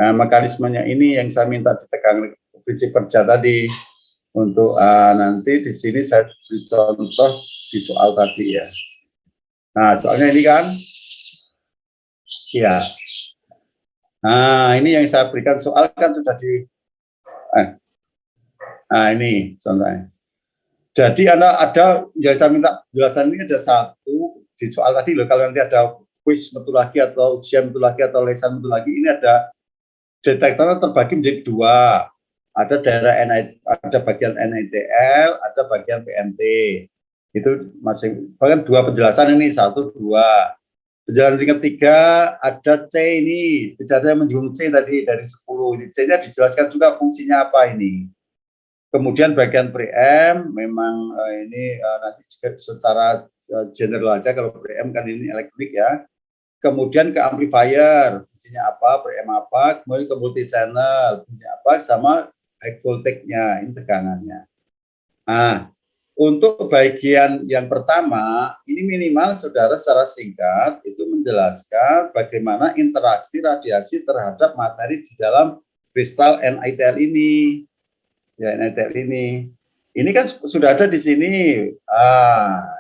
A: Nah, mekanismenya ini yang saya minta ditekankan prinsip kerja tadi. Untuk nanti di sini saya beri contoh di soal tadi ya. Nah, soalnya ini kan, ya. Nah, ini yang saya berikan soal kan sudah nah ini contohnya. Jadi ada yang saya minta jelasan ini ada satu di soal tadi loh. Kalau nanti ada kuis metodologi atau ujian metodologi atau lesan metodologi, ini ada detektornya terbagi menjadi dua. Ada daerah ada bagian NITL, ada bagian PNT. Itu masing bahkan dua penjelasan ini, 1, 2. Penjelasan yang ketiga ada C ini, tidak ada yang menyinggung C tadi dari 10. Ini C-nya dijelaskan juga fungsinya apa ini. Kemudian bagian preamp memang ini nanti secara general aja, kalau preamp kan ini elektronik ya. Kemudian ke amplifier, fungsinya apa, preamp apa, kemudian ke multi channel, fungsinya apa, sama high voltage-nya, ini tegangannya. Nah, untuk bagian yang pertama, ini minimal saudara secara singkat itu menjelaskan bagaimana interaksi radiasi terhadap materi di dalam kristal NITL ini. Ya, NITL ini. Ini kan sudah ada di sini.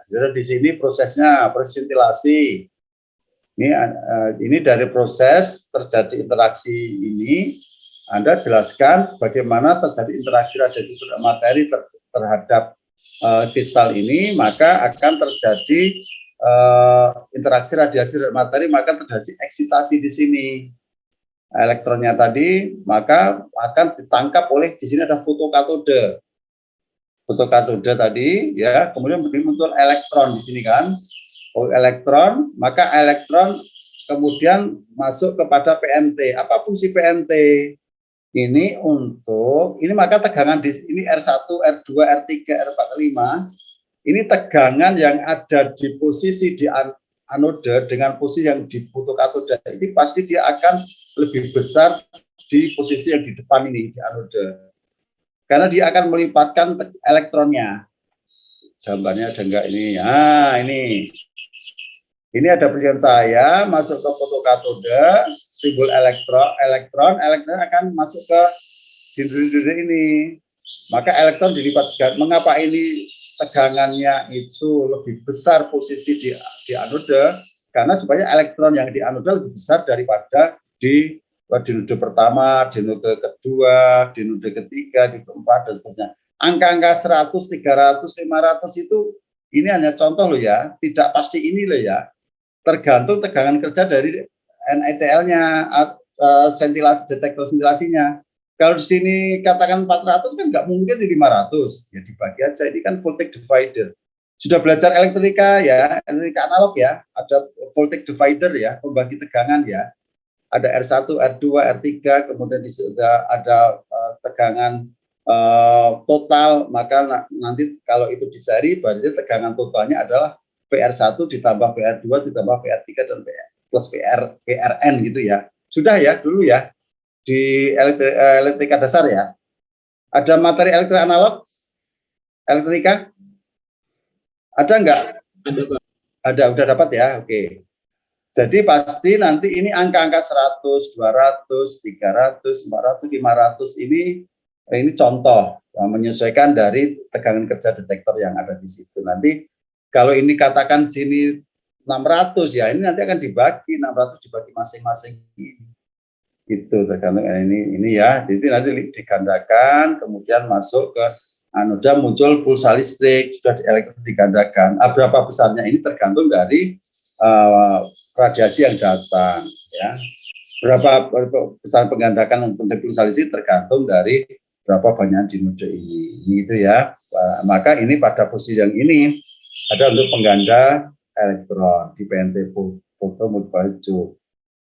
A: Sudah di sini prosesnya, proses ventilasi. Ini dari proses terjadi interaksi ini, Anda jelaskan bagaimana terjadi interaksi radiasi terhadap materi terhadap kristal ini, maka akan terjadi interaksi radiasi dan materi, maka terjadi eksitasi di sini. Elektronnya tadi, maka akan ditangkap oleh di sini ada fotokatode. fotokatode tadi ya, kemudian muncul elektron di sini kan. Oh, elektron, maka elektron kemudian masuk kepada PNT. Apa fungsi PNT? Ini untuk ini maka tegangan di ini R1, R2, R3, R4, R5. Ini tegangan yang ada di posisi di anode dengan posisi yang di fotokatode ini pasti dia akan lebih besar di posisi yang di depan ini di anode. Karena dia akan melipatkan elektronnya. Gambarnya ada enggak ini? Ah, ini. Ini ada penelitian saya masuk ke fotokatode, timbul elektron akan masuk ke dinding-dinding ini. Maka elektron dilipatkan. Mengapa ini tegangannya itu lebih besar posisi di anode? Karena supaya elektron yang di anode lebih besar daripada di node pertama, di node kedua, di node ketiga, di keempat, dan seterusnya. Angka-angka 100, 300, 500 itu ini hanya contoh loh ya, tidak pasti ini loh ya. Tergantung tegangan kerja dari NETL-nya, detektor sentilasinya. Kalau di sini katakan 400 kan nggak mungkin di 500, ya dibagi aja. Ini kan voltage divider. Sudah belajar elektrika ya, elektrika analog ya, ada voltage divider ya, pembagi tegangan ya. Ada R1, R2, R3, kemudian ada tegangan total, maka nanti kalau itu diseri, berarti tegangan totalnya adalah PR1 ditambah PR2 ditambah PR3 dan plus PRN gitu ya. Sudah ya dulu ya di elektrika dasar ya. Ada materi elektrika analog? Elektrika? Ada enggak? Ada, udah dapat ya. Oke. Jadi pasti nanti ini angka-angka 100, 200, 300, 400, 500 ini contoh menyesuaikan dari tegangan kerja detektor yang ada di situ. Nanti kalau ini katakan sini 600 ya, ini nanti akan dibagi 600 dibagi masing-masing itu tergantung ini ya. Jadi nanti digandakan kemudian masuk ke anoda muncul pulsa listrik sudah digandakan. Berapa besarnya ini tergantung dari radiasi yang datang ya. Berapa besar penggandakan untuk pulsa listrik tergantung dari berapa banyak di node ini gitu ya. Maka ini pada posisi yang ini ada untuk pengganda elektron di PNT foto multiple tube.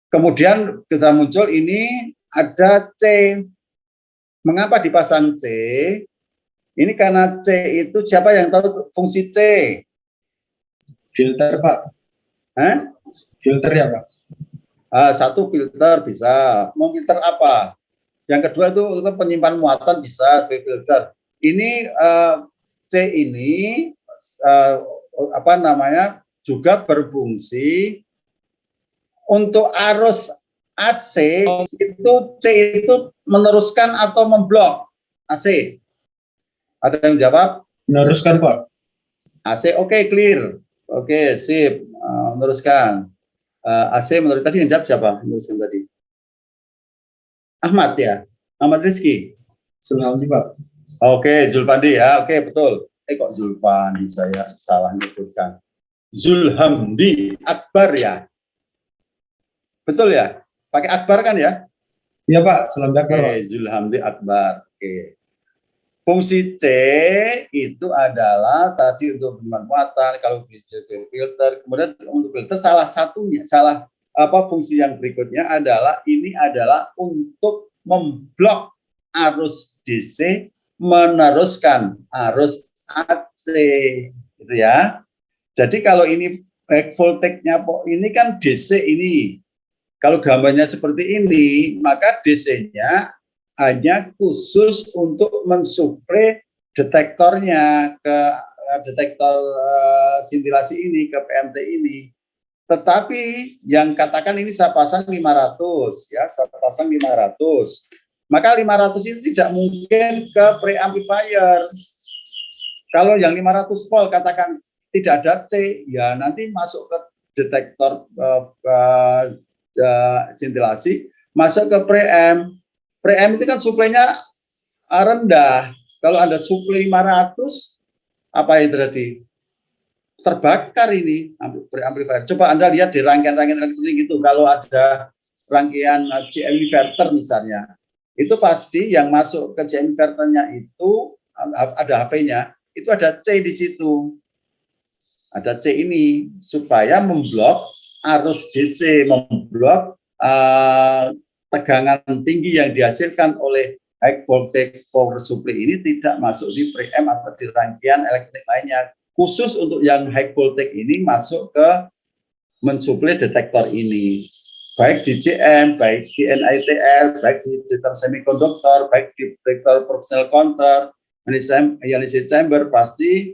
A: Kemudian kita muncul ini ada C. Mengapa dipasang C? Ini karena C itu siapa yang tahu fungsi C?
B: Filter, Pak.
A: Hah?
B: Filter ya, Pak.
A: Satu filter bisa. Mau filter apa? Yang kedua itu penyimpan muatan bisa sebagai filter. Ini C ini juga berfungsi untuk arus AC itu C itu meneruskan atau memblok AC. Ada yang jawab?
B: Meneruskan, Pak.
A: AC oke, clear. Oke, sip. Meneruskan. AC menurut tadi yang jawab siapa? Meneruskan tadi. Ahmad ya? Ahmad Rizky?
B: Zulfandi, Pak.
A: Oke, Zulfandi ya. Oke, betul. Kok Zulfandi saya salah menyebutkan. Zulhamdi Akbar ya? Betul ya? Pakai Akbar kan ya?
B: Iya, Pak. Salam Akbar, Pak.
A: Zulhamdi Akbar. Oke. Fungsi C itu adalah tadi untuk penyimpan muatan, kalau filter, kemudian untuk filter fungsi yang berikutnya adalah ini adalah untuk memblok arus DC meneruskan arus AC gitu ya. Jadi kalau ini back voltage-nya ini kan DC ini. Kalau gambarnya seperti ini, maka DC-nya hanya khusus untuk mensuplai detektornya ke detektor sintilasi ini, ke PMT ini. Tetapi yang katakan ini saya pasang 500 ya, saya pasang 500. Maka 500 itu tidak mungkin ke preamplifier. Kalau yang 500 volt katakan tidak ada C, ya nanti masuk ke detektor sintilasi, masuk ke preamp. Preamp itu kan suplainya rendah. Kalau ada suplai 500, apa yang terjadi? Terbakar ini preamplifier. Coba Anda lihat di rangkaian-rangkaian elektronik itu, kalau ada rangkaian CM inverter misalnya, itu pasti yang masuk ke CM inverternya itu ada HV-nya, itu ada C di situ. Ada C ini supaya memblok arus DC, memblok tegangan tinggi yang dihasilkan oleh high voltage power supply ini tidak masuk di preamp atau di rangkaian elektronik lainnya. Khusus untuk yang high voltage ini masuk ke mensuplai detektor ini. Baik di JM, baik di NITL, baik di detektor semikonduktor, baik di detektor proportional counter, ionisasi chamber, pasti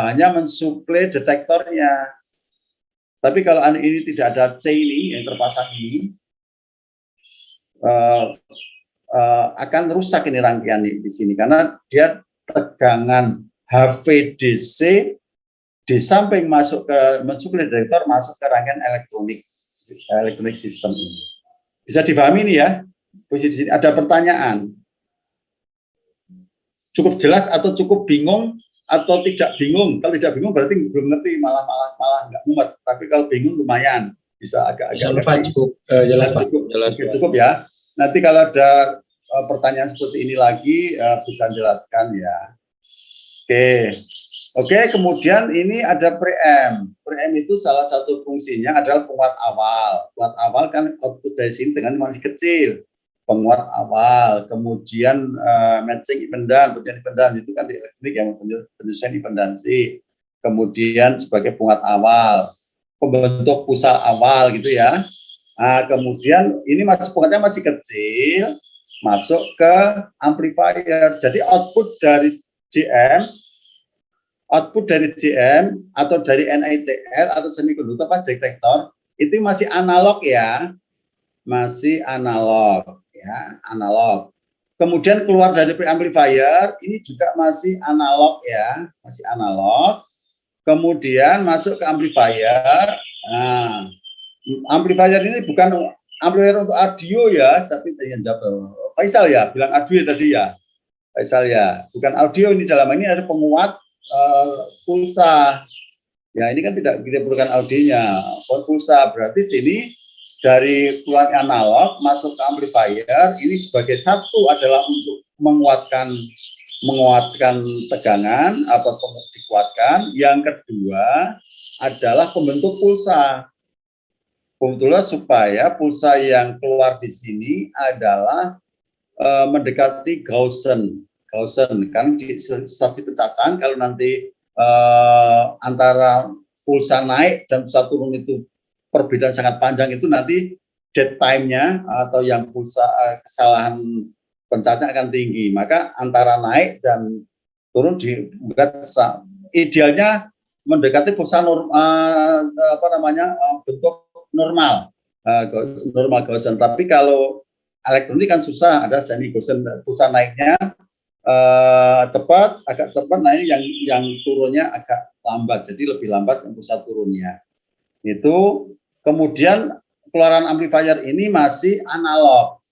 A: hanya mensuplai detektornya. Tapi kalau ini tidak ada C ini yang terpasang ini, akan rusak ini rangkaian di sini karena dia tegangan HVDC di samping masuk ke mensuplai detektor masuk ke rangkaian elektronik sistem ini. Bisa dipahami ini ya? Posisi di sini ada pertanyaan. Cukup jelas atau cukup bingung atau tidak bingung? Kalau tidak bingung berarti belum ngerti, malah nggak mumet. Tapi kalau bingung lumayan bisa agak-agak
B: cukup jelas Pak.
A: Cukup ya. Nanti kalau ada pertanyaan seperti ini lagi bisa jelaskan ya. Oke, kemudian ini ada preamp. Preamp itu salah satu fungsinya adalah penguat awal. Penguat awal kan output dari sini dengan masih kecil. Penguat awal, kemudian matching impedan, penyesuaian impedan itu kan di elektronik yang penyesuaian impedansi. Kemudian sebagai penguat awal, pembentuk pusat awal gitu ya. Kemudian ini penguatnya masih kecil, masuk ke amplifier. Jadi output dari JM atau dari NITL atau semikonduktor apa detektor itu masih analog ya, masih analog ya, analog. Kemudian keluar dari preamplifier ini juga masih analog ya, masih analog. Kemudian masuk ke amplifier. Nah, amplifier ini bukan amplifier untuk audio ya, tapi Faisal ya, bilang audio tadi ya, Faisal ya, bukan audio ini, dalam ini ada penguat pulsa. Ya ini kan tidak diperlukan audionya, pulsa berarti sini dari keluar analog masuk ke amplifier ini sebagai satu adalah untuk menguatkan tegangan atau dikuatkan. Yang kedua adalah pembentuk pulsa. Pembentuknya supaya pulsa yang keluar di sini adalah mendekati Gaussian kan di saksi pencacahan kalau nanti antara pulsa naik dan pulsa turun itu perbedaan sangat panjang, itu nanti dead time-nya atau yang pulsa kesalahan pencacahan akan tinggi. Maka antara naik dan turun idealnya mendekati pulsa bentuk normal Gaussian. Tapi kalau elektronik kan susah, ada semi Gaussian, pulsa naiknya agak cepat, nah ini yang turunnya agak lambat, jadi lebih lambat yang pulsa turunnya. Itu kemudian keluaran amplifier ini masih analog.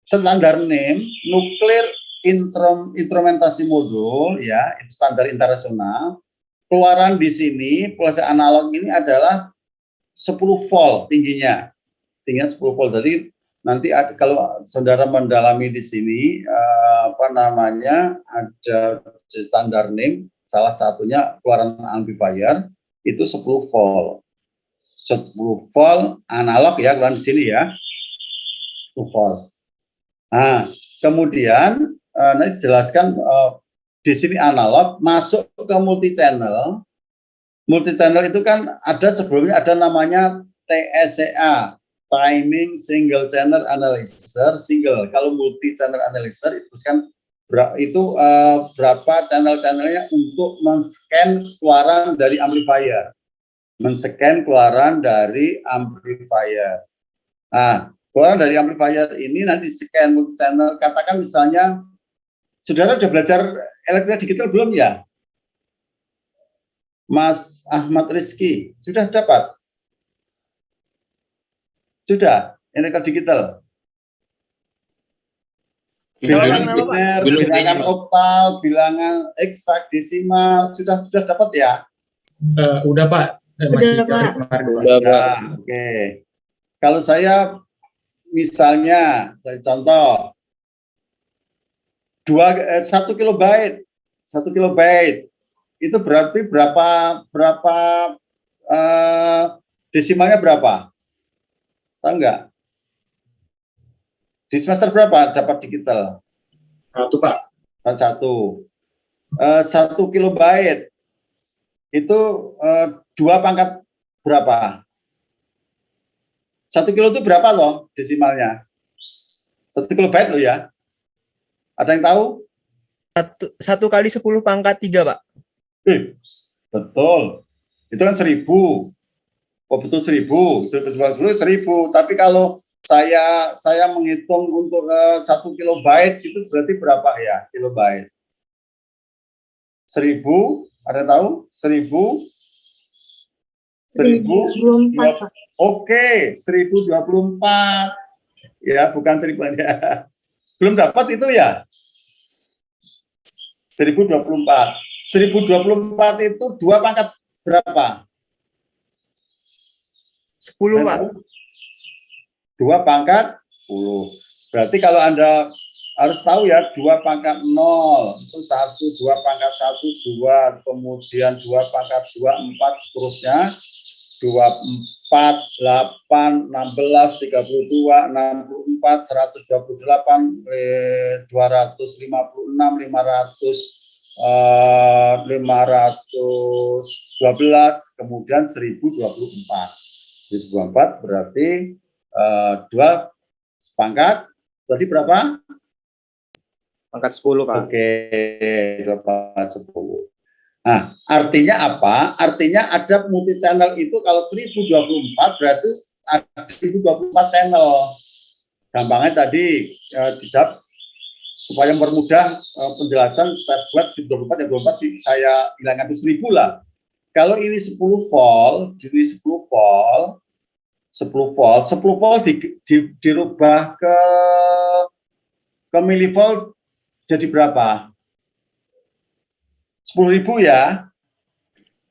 A: Standar name nuklir instrumentasi modul ya, itu standar internasional. Keluaran di sini pulsa analog ini adalah 10 volt tingginya 10 volt. Jadi nanti kalau saudara mendalami di sini ada standar name, salah satunya keluaran amplifier itu 10 volt. 10 volt analog ya, keluaran di sini ya. 10 volt. Nah, kemudian nanti jelaskan di sini analog masuk ke multi channel. Multi channel itu kan ada sebelumnya ada namanya TSCA, Timing Single Channel Analyzer, single. Kalau multi channel analyzer itu kan berapa channel-channelnya untuk men-scan keluaran dari amplifier. Men-scan keluaran dari amplifier. Nah, keluaran dari amplifier ini nanti scan multi channel. Katakan misalnya, saudara sudah belajar elektronika digital belum ya? Mas Ahmad Rizky, sudah dapat? Sudah, elektronika digital. Bilangan biner, bilangan oktal, bilangan eksak, desimal, sudah dapat ya?
B: Udah Pak.
D: Udah Pak.
A: Nah, oke. Kalau saya misalnya, saya contoh, 1 kilobyte. 1 kilobyte itu berarti berapa desimalnya berapa? Tahu nggak? Di semester berapa dapat digital?
B: 1 Pak.
A: 1 kilobyte itu 2 pangkat berapa? 1 kilo itu berapa loh desimalnya? 1 kilobyte loh ya. Ada yang tahu?
J: 1 kali 10 pangkat 3, Pak.
A: Betul. Itu kan 1000. Oh betul 1000. 1000. Tapi kalau saya menghitung untuk 1 kilobyte itu berarti berapa ya kilobyte? 1000. Ada yang tahu? 1000.
D: 1024.
A: Oke, 1024. Ya, bukan 1000 ya. Belum dapat itu ya? 1024. 1024 itu 2 pangkat berapa?
J: 10, Pak.
A: 2 pangkat 10. Berarti kalau Anda harus tahu ya, 2 pangkat 0 itu 1, 2 pangkat 1, 2, kemudian 2 pangkat 2, 4, seterusnya 24, 8, 16, 32, 64, 128, 256, 512, kemudian 1024. 1024 berarti 2 pangkat, berarti berapa?
F: Pangkat 10, Pak.
A: Oke, 2 pangkat 10. Nah, artinya apa? Artinya ada multi channel itu kalau 1024 berarti ada 1024 channel. Gampangnya tadi dijawab supaya mempermudah penjelasan, saya buat 1024 ya 24 saya hilangkan itu 1000 lah. Kalau ini 10 volt, ini 10 volt, 10 volt dirubah ke milivolt jadi berapa? 10.000 ya?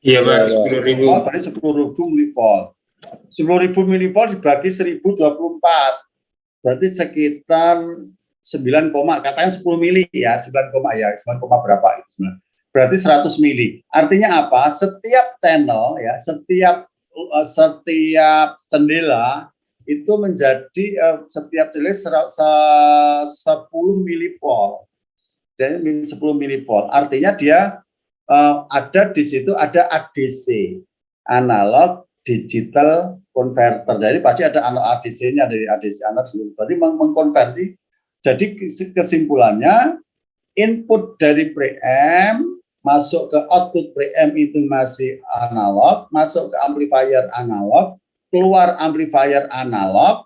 B: Iya Pak, 10.000.
A: Berarti 10.000 milivolt. 10.000 milivolt dibagi 1024. Berarti sekitar 9, katakan 10 mili ya, 9, ya, 9, berapa itu. Berarti 100 mili. Artinya apa? Setiap channel ya, setiap jendela itu menjadi setiap jendela 10 milivolt. Jadi 10 milivolt. Artinya dia ada di situ ada ADC, analog digital converter. Jadi pasti ada ADC-nya dari ADC analog. Berarti mengkonversi. Jadi kesimpulannya input dari preamp masuk ke output preamp itu masih analog, masuk ke amplifier analog, keluar amplifier analog.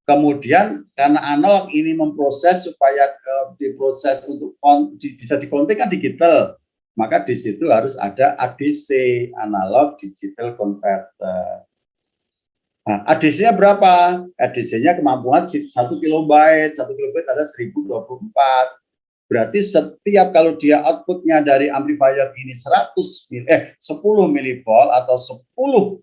A: Kemudian karena analog ini memproses supaya diproses untuk bisa dikontek kan digital, maka di situ harus ada ADC, analog digital converter. Nah, ADC-nya berapa? ADC-nya kemampuan 1 kilobyte, 1 kilobyte ada 1024. Berarti setiap kalau dia outputnya dari amplifier ini 10 milivolt atau 10.000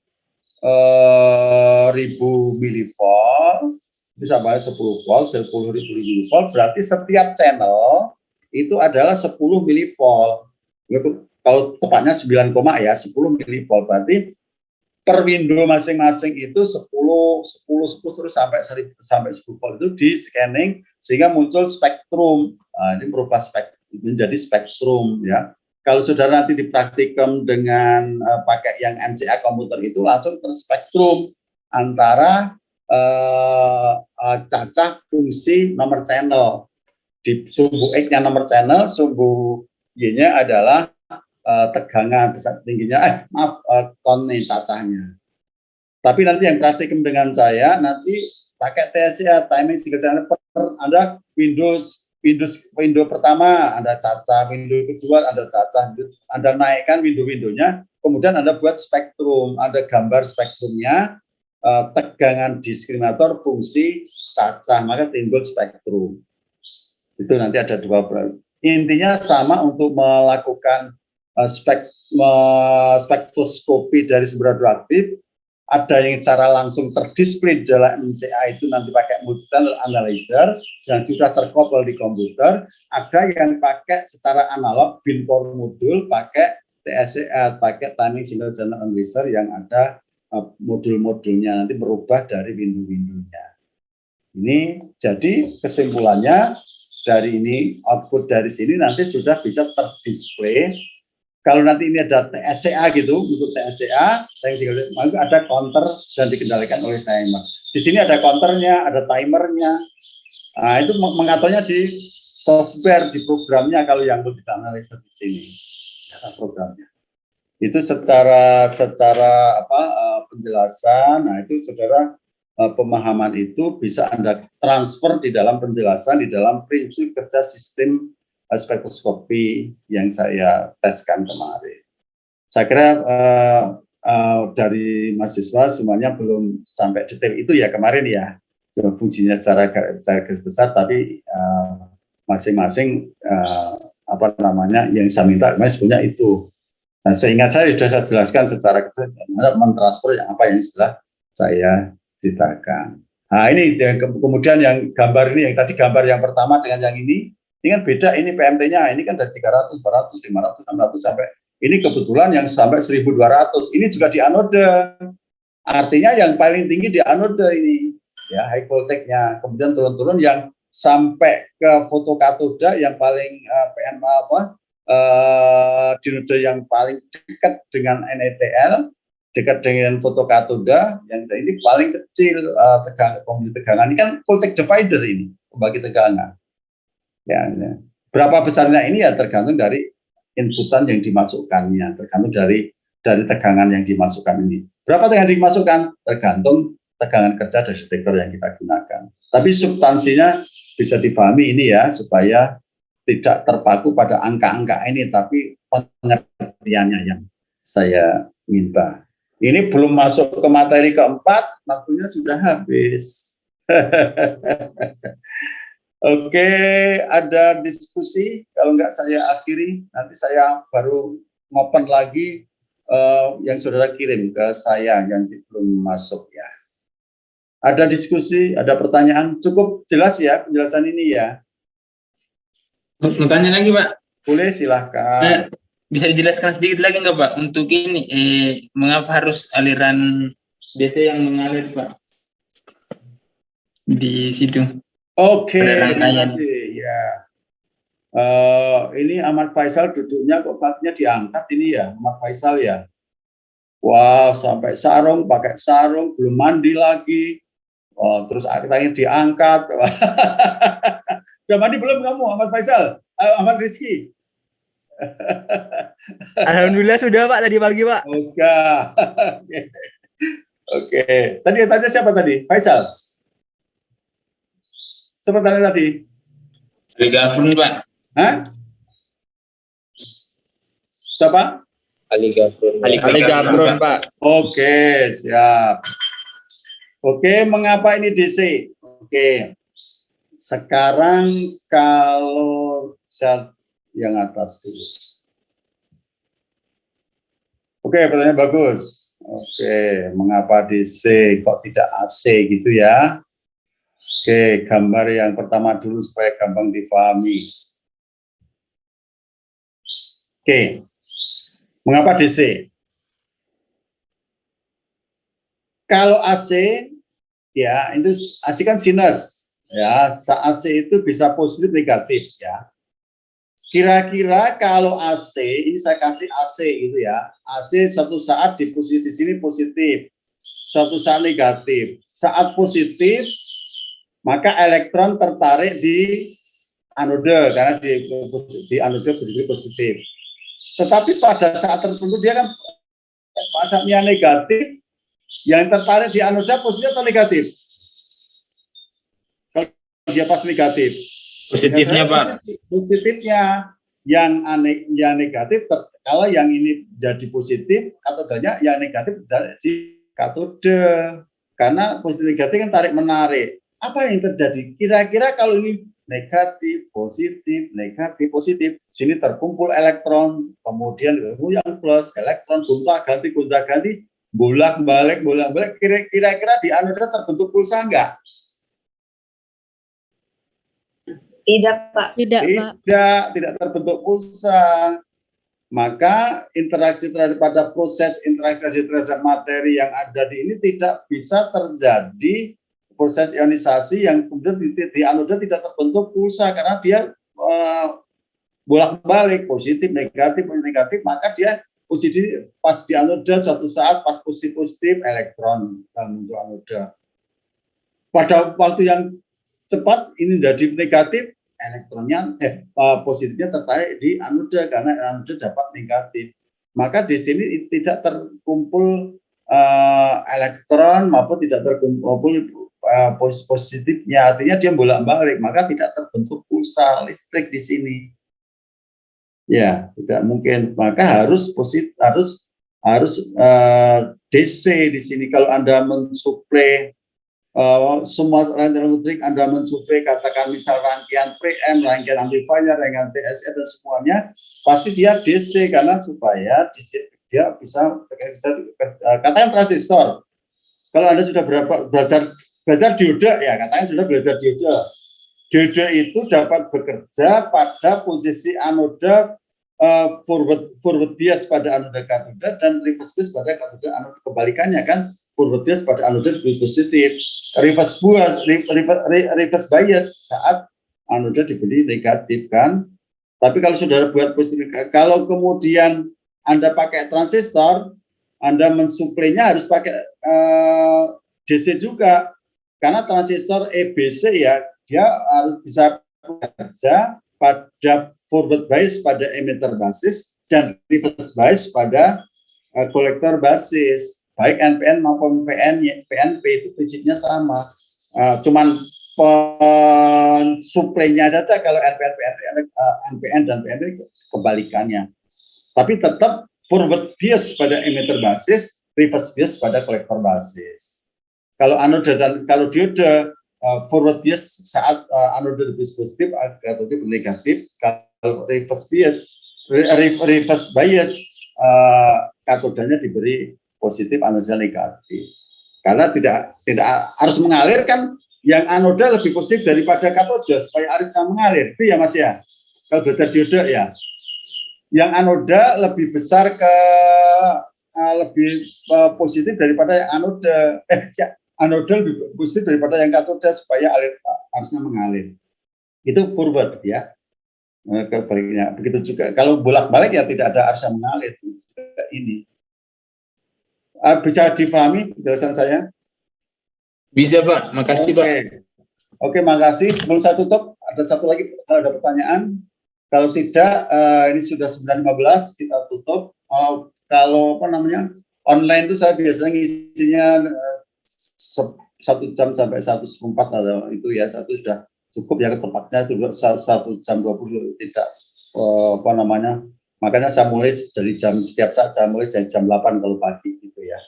A: milivolt, bisa bayar 10 volt, 10.000 milivolt, berarti setiap channel itu adalah 10 milivolt. Kalau tepatnya 9, ya 10 milivolt. Berarti per window masing-masing itu 10 terus sampai 10 volt itu di scanning sehingga muncul spektrum. Nah, ini merubah menjadi spektrum ya. Kalau saudara nanti dipraktikum dengan pakai yang MCA komputer itu langsung terspektrum antara cacah fungsi nomor channel. Di sumbu X-nya nomor channel, sumbu Y-nya adalah tegangan besar tingginya, konnya cacahnya. Tapi nanti yang praktikum dengan saya nanti pakai TSA, timing single channel. Ada window pertama ada cacah, window kedua ada cacah, Anda naikkan window-windownya, kemudian Anda buat spektrum, ada gambar spektrumnya, tegangan diskriminator, fungsi cacah, maka timbul spektrum. Itu nanti ada 2. Intinya sama untuk melakukan spektroskopi dari sumber radioaktif, ada yang secara langsung terdisplay di dalam MCA itu nanti pakai multi-channel analyzer yang sudah terkoppel di komputer, ada yang pakai secara analog bin core modul pakai TSCA, pakai timing single channel analyzer yang ada modul-modulnya nanti merubah dari window-windownya. Ini jadi kesimpulannya dari ini, output dari sini nanti sudah bisa terdisplay. Kalau nanti ini ada TSCA gitu, untuk TSCA, maka ada counter dan dikendalikan oleh timer. Di sini ada counternya, ada timernya. Nah, itu mengaturnya di software, di programnya kalau yang kita analisa di sini. Programnya. Itu secara penjelasan. Nah, itu saudara pemahaman itu bisa Anda transfer di dalam penjelasan, di dalam prinsip kerja sistem spektroskopi yang saya teskan kemarin. Saya kira dari mahasiswa semuanya belum sampai detail itu ya kemarin ya, fungsinya secara garis besar, tapi masing-masing yang saya minta kemarin sebenarnya itu. Nah, seingat saya sudah saya jelaskan secara mentransfer yang apa yang sudah saya ceritakan. Nah, ini kemudian yang gambar ini, yang tadi gambar yang pertama dengan yang ini kan beda, ini PMT-nya, ini kan dari 300, 400, 500, 600 sampai, ini kebetulan yang sampai 1200, ini juga di anode, artinya yang paling tinggi di anode ini, ya high voltage-nya, kemudian turun-turun yang sampai ke fotokatoda yang paling dinode yang paling dekat dengan NETL, dekat dengan fotokatoda, yang ini paling kecil tegangan, ini kan voltage divider ini, pembagi tegangan. Ya. Berapa besarnya ini ya tergantung dari inputan yang dimasukkannya, tergantung dari tegangan yang dimasukkan ini. Berapa tegangan dimasukkan? Tergantung tegangan kerja dari detektor yang kita gunakan. Tapi substansinya bisa dipahami ini ya, supaya tidak terpaku pada angka-angka ini, tapi pengertiannya yang saya minta. Ini belum masuk ke materi keempat, waktunya sudah habis. Oke, ada diskusi. Kalau enggak saya akhiri, nanti saya baru ngopen lagi yang saudara kirim ke saya yang belum masuk ya. Ada diskusi, ada pertanyaan, cukup jelas ya penjelasan ini ya.
G: Mau tanya lagi Pak?
A: Boleh, silahkan.
G: Bisa dijelaskan sedikit lagi nggak Pak? Untuk ini, mengapa harus aliran DC yang mengalir Pak? Di situ.
A: Oke, terima kasih ya. Ini Ahmad Faisal duduknya kok paknya diangkat ini ya, Ahmad Faisal ya. Wah, sampai sarung, pakai sarung, belum mandi lagi. Terus akhirnya diangkat. Udah mandi belum kamu, Ahmad Faisal? Ahmad Rizky?
J: Alhamdulillah sudah Pak tadi pagi Pak.
A: Oke. Tadi yang tanya siapa tadi? Faisal? Siapa tanya tadi?
G: Ali Gafrun Pak.
A: Hah? Siapa?
G: Ali Gafrun Pak.
A: Oke, siap. Oke, mengapa ini DC? Oke. Sekarang kalau chart yang atas dulu. Oke, pertanyaan bagus. Oke, mengapa DC kok tidak AC gitu ya? Oke, gambar yang pertama dulu supaya gampang dipahami. Oke, mengapa DC? Kalau AC, ya itu AC kan sinus, ya. AC itu bisa positif negatif, ya. Kira-kira kalau AC, ini saya kasih AC gitu ya. AC suatu saat di sini positif, suatu saat negatif. Saat positif, maka elektron tertarik di anode karena di anode berdiri positif. Tetapi pada saat tertentu dia kan saatnya negatif, yang tertarik di anode positif atau negatif? Kalau dia pas negatif.
G: Positifnya Pak.
A: Positifnya yang negatif, kalau yang ini jadi positif, katodanya yang negatif jadi katode. Karena positif negatif kan tarik menarik. Apa yang terjadi? Kira-kira kalau ini negatif, positif, negatif, positif, sini terkumpul elektron, kemudian yang plus elektron gonta-ganti, bolak-balik, kira-kira di anoda terbentuk pulsa enggak?
E: Tidak, Pak.
C: Tidak, Pak.
A: Tidak terbentuk pulsa. Maka interaksi terhadap proses interaksi terhadap materi yang ada di ini tidak bisa terjadi proses ionisasi yang kemudian di anoda tidak terbentuk pulsa karena dia bolak-balik positif negatif, maka dia positif pas di anoda suatu saat pas positif elektron muncul anoda. Pada waktu yang cepat ini jadi negatif, elektronnya positifnya tertarik di anoda karena anoda dapat negatif. Maka di sini tidak terkumpul elektron maupun tidak terkumpul positifnya, artinya dia bolak-balik, maka tidak terbentuk pulsa listrik di sini. Ya, tidak mungkin. Maka harus DC di sini. Kalau Anda mensuplai semua rangkaian listrik, Anda mensuplai katakan misal rangkaian preamp, rangkaian amplifier, rangkaian PSE dan semuanya, pasti dia DC karena supaya DC dia bisa katakan transistor. Kalau Anda sudah belajar dioda ya, katakan sudah belajar dioda. Dioda itu dapat bekerja pada posisi anoda forward bias pada anoda katoda dan reverse bias pada katoda anoda, kebalikannya kan, forward bias pada anoda lebih positif, reverse bias saat anoda diberi negatif kan. Tapi kalau saudara buat positif, kalau kemudian Anda pakai transistor, Anda mensuplainya harus pakai DC juga, karena transistor EBC ya, dia harus bisa bekerja pada forward bias pada emitter basis dan reverse bias pada kolektor basis. Baik NPN maupun PNP itu prinsipnya sama. Cuman suplainya saja kalau NPN dan PNP kebalikannya. Tapi tetap forward bias pada emitter basis, reverse bias pada kolektor basis. Kalau anoda dan kalau dioda forward bias saat anoda lebih positif, katode negatif. Kalau reverse bias katodanya diberi positif, anoda negatif. Karena tidak harus mengalir kan, yang anoda lebih positif daripada katoda supaya arusnya mengalir. Itu ya Mas ya. Kalau belajar dioda ya. Yang anoda lebih besar ke lebih positif daripada yang anoda. Anoda lebih positif daripada yang katoda supaya arusnya mengalir. Itu forward ya. Kebaliknya begitu juga. Kalau bolak-balik ya tidak ada arus yang mengalir. Ini bisa difahami penjelasan saya?
G: Bisa Pak, makasih Pak.
A: Oke, makasih. Sebelum saya tutup, ada satu lagi, ada pertanyaan. Kalau tidak, ini sudah 9.15, kita tutup. Kalau online itu saya biasanya ngisinya 1 jam sampai 1/4 atau itu ya, satu sudah cukup ya, tempatnya juga 1 jam 20 tidak makanya saya mulai dari setiap saat saya mulai dari jam 8 kalau pagi gitu ya.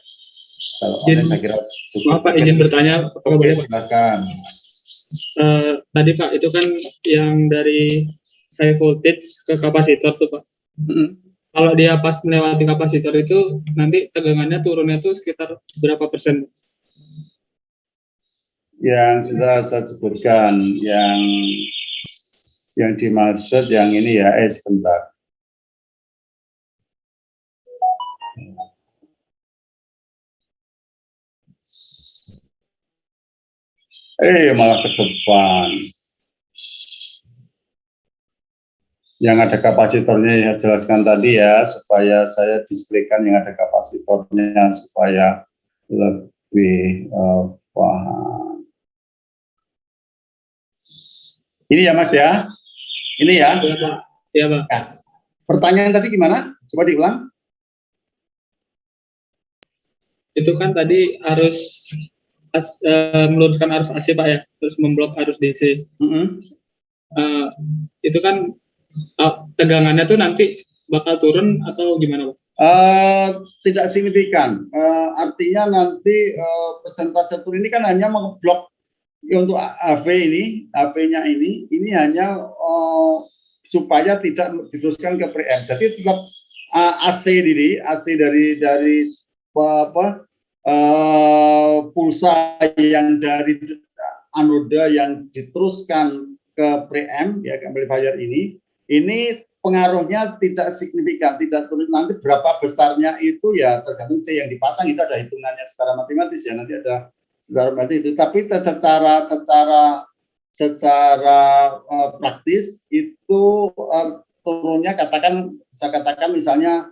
A: Kalau online saya kira cukup.
B: Maaf Pak, izin bertanya.
A: Oke, silakan.
B: Tadi Pak, itu kan yang dari high voltage ke kapasitor tuh Pak. Kalau dia pas melewati kapasitor itu, nanti tegangannya turunnya tuh sekitar berapa persen?
A: Yang sudah saya sebutkan, yang dimaksud yang ini ya, sebentar. Malah ke depan. Yang ada kapasitornya yang jelaskan tadi ya, supaya saya displaykan yang ada kapasitornya supaya lebih paham. Ini ya Mas ya, ini ya.
B: Iya Pak. Iya Pak.
A: Nah, pertanyaan tadi gimana? Coba diulang.
B: Itu kan tadi harus meluruskan arus AC Pak ya, terus memblok arus DC. Itu kan tegangannya tuh nanti bakal turun atau gimana Pak?
A: Tidak signifikan. Artinya nanti persentase turun ini kan hanya mengeblok untuk AV ini, AV-nya ini hanya supaya tidak diteruskan ke preamp. Jadi tetap AC dari pulsa yang dari anoda yang diteruskan ke preamp ya, ke amplifier ini pengaruhnya tidak signifikan, tidak turun. Nanti berapa besarnya itu ya tergantung C yang dipasang, itu ada hitungannya secara matematis ya, nanti ada secara matematis itu. Tapi secara praktis itu turunnya bisa katakan misalnya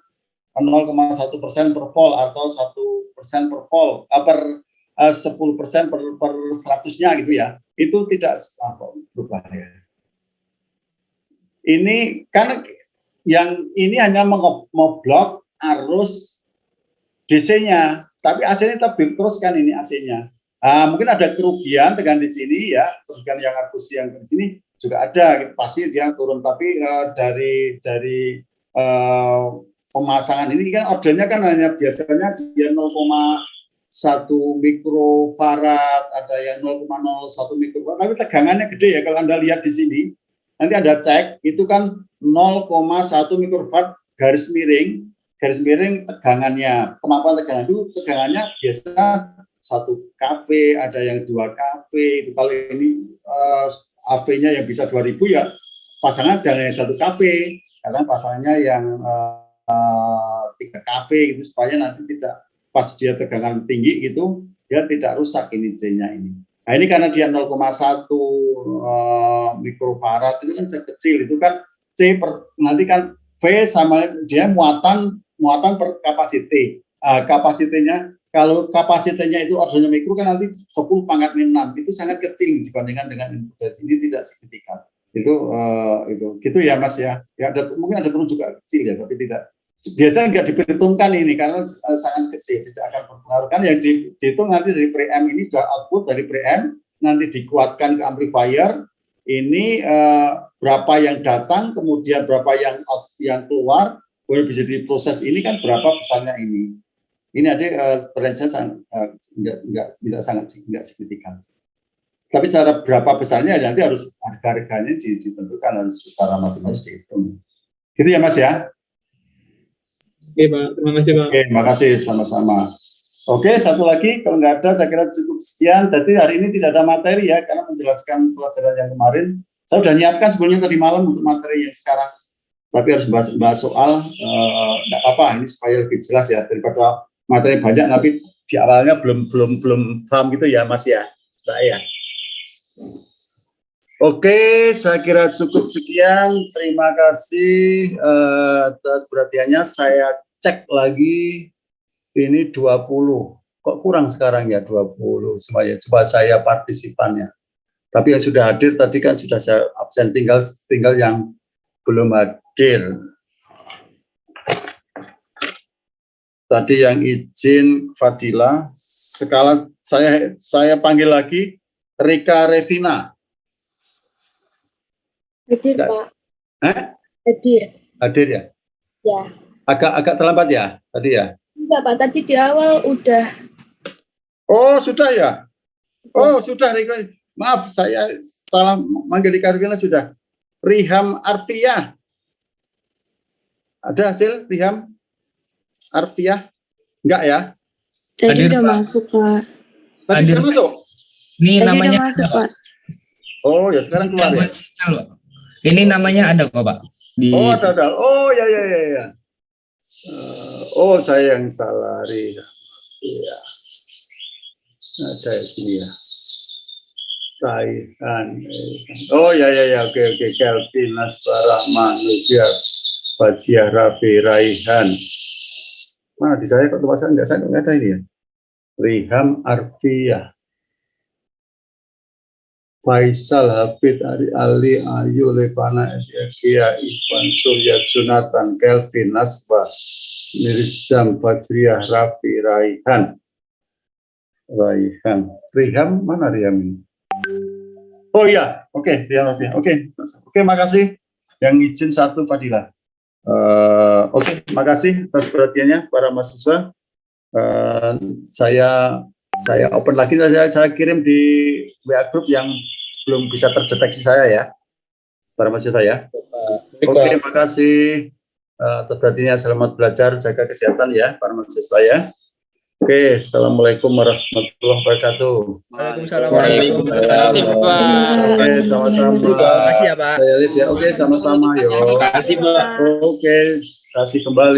A: 0,1% per volt atau 1% per volt per 10% per 100-nya gitu ya, itu tidak berubah ya. Ini karena yang ini hanya mengoblok arus DC-nya, tapi AC-nya tetap diteruskan ini AC-nya. Mungkin ada kerugian dengan di sini ya, kerugian yang arus yang di sini juga ada, gitu. Pasti dia turun. Tapi dari pemasangan ini kan ordernya kan hanya biasanya dia 0,1 mikrofarad, ada yang 0,01 mikrofarad, tapi tegangannya gede ya. Kalau Anda lihat di sini, nanti Anda cek, itu kan 0,1 mikrofarad garis miring tegangannya. Kenapa tegangan itu? Tegangannya biasa 1 kV, ada yang 2 kV. Itu kalau ini AV-nya yang bisa 2000 ya, pasangan jangan yang 1 kV, karena pasangannya yang 3 kV gitu, supaya nanti tidak pas dia tegangan tinggi gitu, dia tidak rusak ini C-nya ini. Nah ini karena dia 0,1 mikrofarad itu kan kecil, itu kan C per, nanti kan V sama dia muatan per kapasiti. Kapasitinya, kalau kapasitinya itu ordernya mikro kan nanti 10 pangkat 6, itu sangat kecil dibandingkan dengan input. Ini tidak signifikan. Itu gitu ya Mas ya. Ya mungkin ada turun juga kecil ya, tapi tidak. Biasanya nggak diperhitungkan ini karena sangat kecil, tidak akan berpengaruh. Kan yang dihitung nanti dari preamp ini juga output dari preamp, nanti dikuatkan ke amplifier, ini berapa yang datang, kemudian berapa yang keluar, kemudian bisa diproses ini kan berapa besarnya ini. Ini ada range-nya nggak signifikan. Tapi secara berapa besarnya nanti harus harga-harganya ditentukan, harus secara matematis dihitung. Gitu ya Mas ya.
B: Oke Pak, terima kasih Pak.
A: Oke, terima kasih sama-sama. Oke, satu lagi kalau nggak ada saya kira cukup sekian. Jadi hari ini tidak ada materi ya, karena menjelaskan pelajaran yang kemarin. Saya sudah nyiapkan sebelumnya tadi malam untuk materi yang sekarang. Tapi harus bahas soal, nggak apa-apa, ini supaya lebih jelas ya, daripada materi banyak tapi di awalnya belum paham gitu ya Mas ya. Mbak ya. Oke, saya kira cukup sekian. Terima kasih atas perhatiannya. Saya cek lagi, ini 20. Kok kurang sekarang ya 20? Coba saya partisipannya. Tapi yang sudah hadir tadi kan sudah saya absen, tinggal yang belum hadir. Tadi yang izin Fadila. Sekarang saya panggil lagi Rika Revina.
D: Hadir Pak.
A: Hadir ya?
D: Ya.
A: Agak terlambat ya tadi ya?
D: Enggak Pak, tadi di awal udah.
A: Oh sudah ya? Oh sudah Rika. Maaf saya salah manggil Rika Revina sudah. Riham Arfiah. Ada hasil Riham Arfiah? Enggak ya?
D: Tadi
I: Hadir,
D: udah
I: Pak.
D: masuk Pak.
A: Tadi sudah masuk?
I: Ini
D: Tadi
I: namanya
D: udah masuk
I: ada,
D: Pak.
A: Oh ya sekarang keluar ya?
I: Ini namanya ada kok Pak.
A: Oh ada. Oh ya. Oh saya yang salah Riham. Iya. Ada di sini ya. Raihan. Oh ya. Oke. Kelvin Nasbara Manusia Fajiah Rafi Raihan. Mana di saya kok tulisan saya nggak ada ini ya. Riham Arfiah. Faisal Hafid Ali Ayu Levana Kia Ivan Surya Junatan Kelvin Nasba Mirzam Fajriah Rafi Raihan. Riham mana Riham ini? Oh iya, oke, Riham Rafi. Oke, makasih. Yang izin satu Fadila. Oke, makasih atas perhatiannya para mahasiswa. Saya open lagi, saya kirim di WA group yang belum bisa terdeteksi saya ya, para mahasiswa ya. Oke, makasih atas perhatiannya. Selamat belajar, jaga kesehatan ya para mahasiswa ya. Oke, assalamualaikum warahmatullahi wabarakatuh.
J: Waalaikumsalam
G: Waalaikumsalam, Pak.
A: Oke, sama-sama.
J: Terima kasih ya Pak.
A: Saya Alif ya. Oke, sama-sama. Yo.
G: Terima kasih, Pak.
A: Oke, kasih kembali.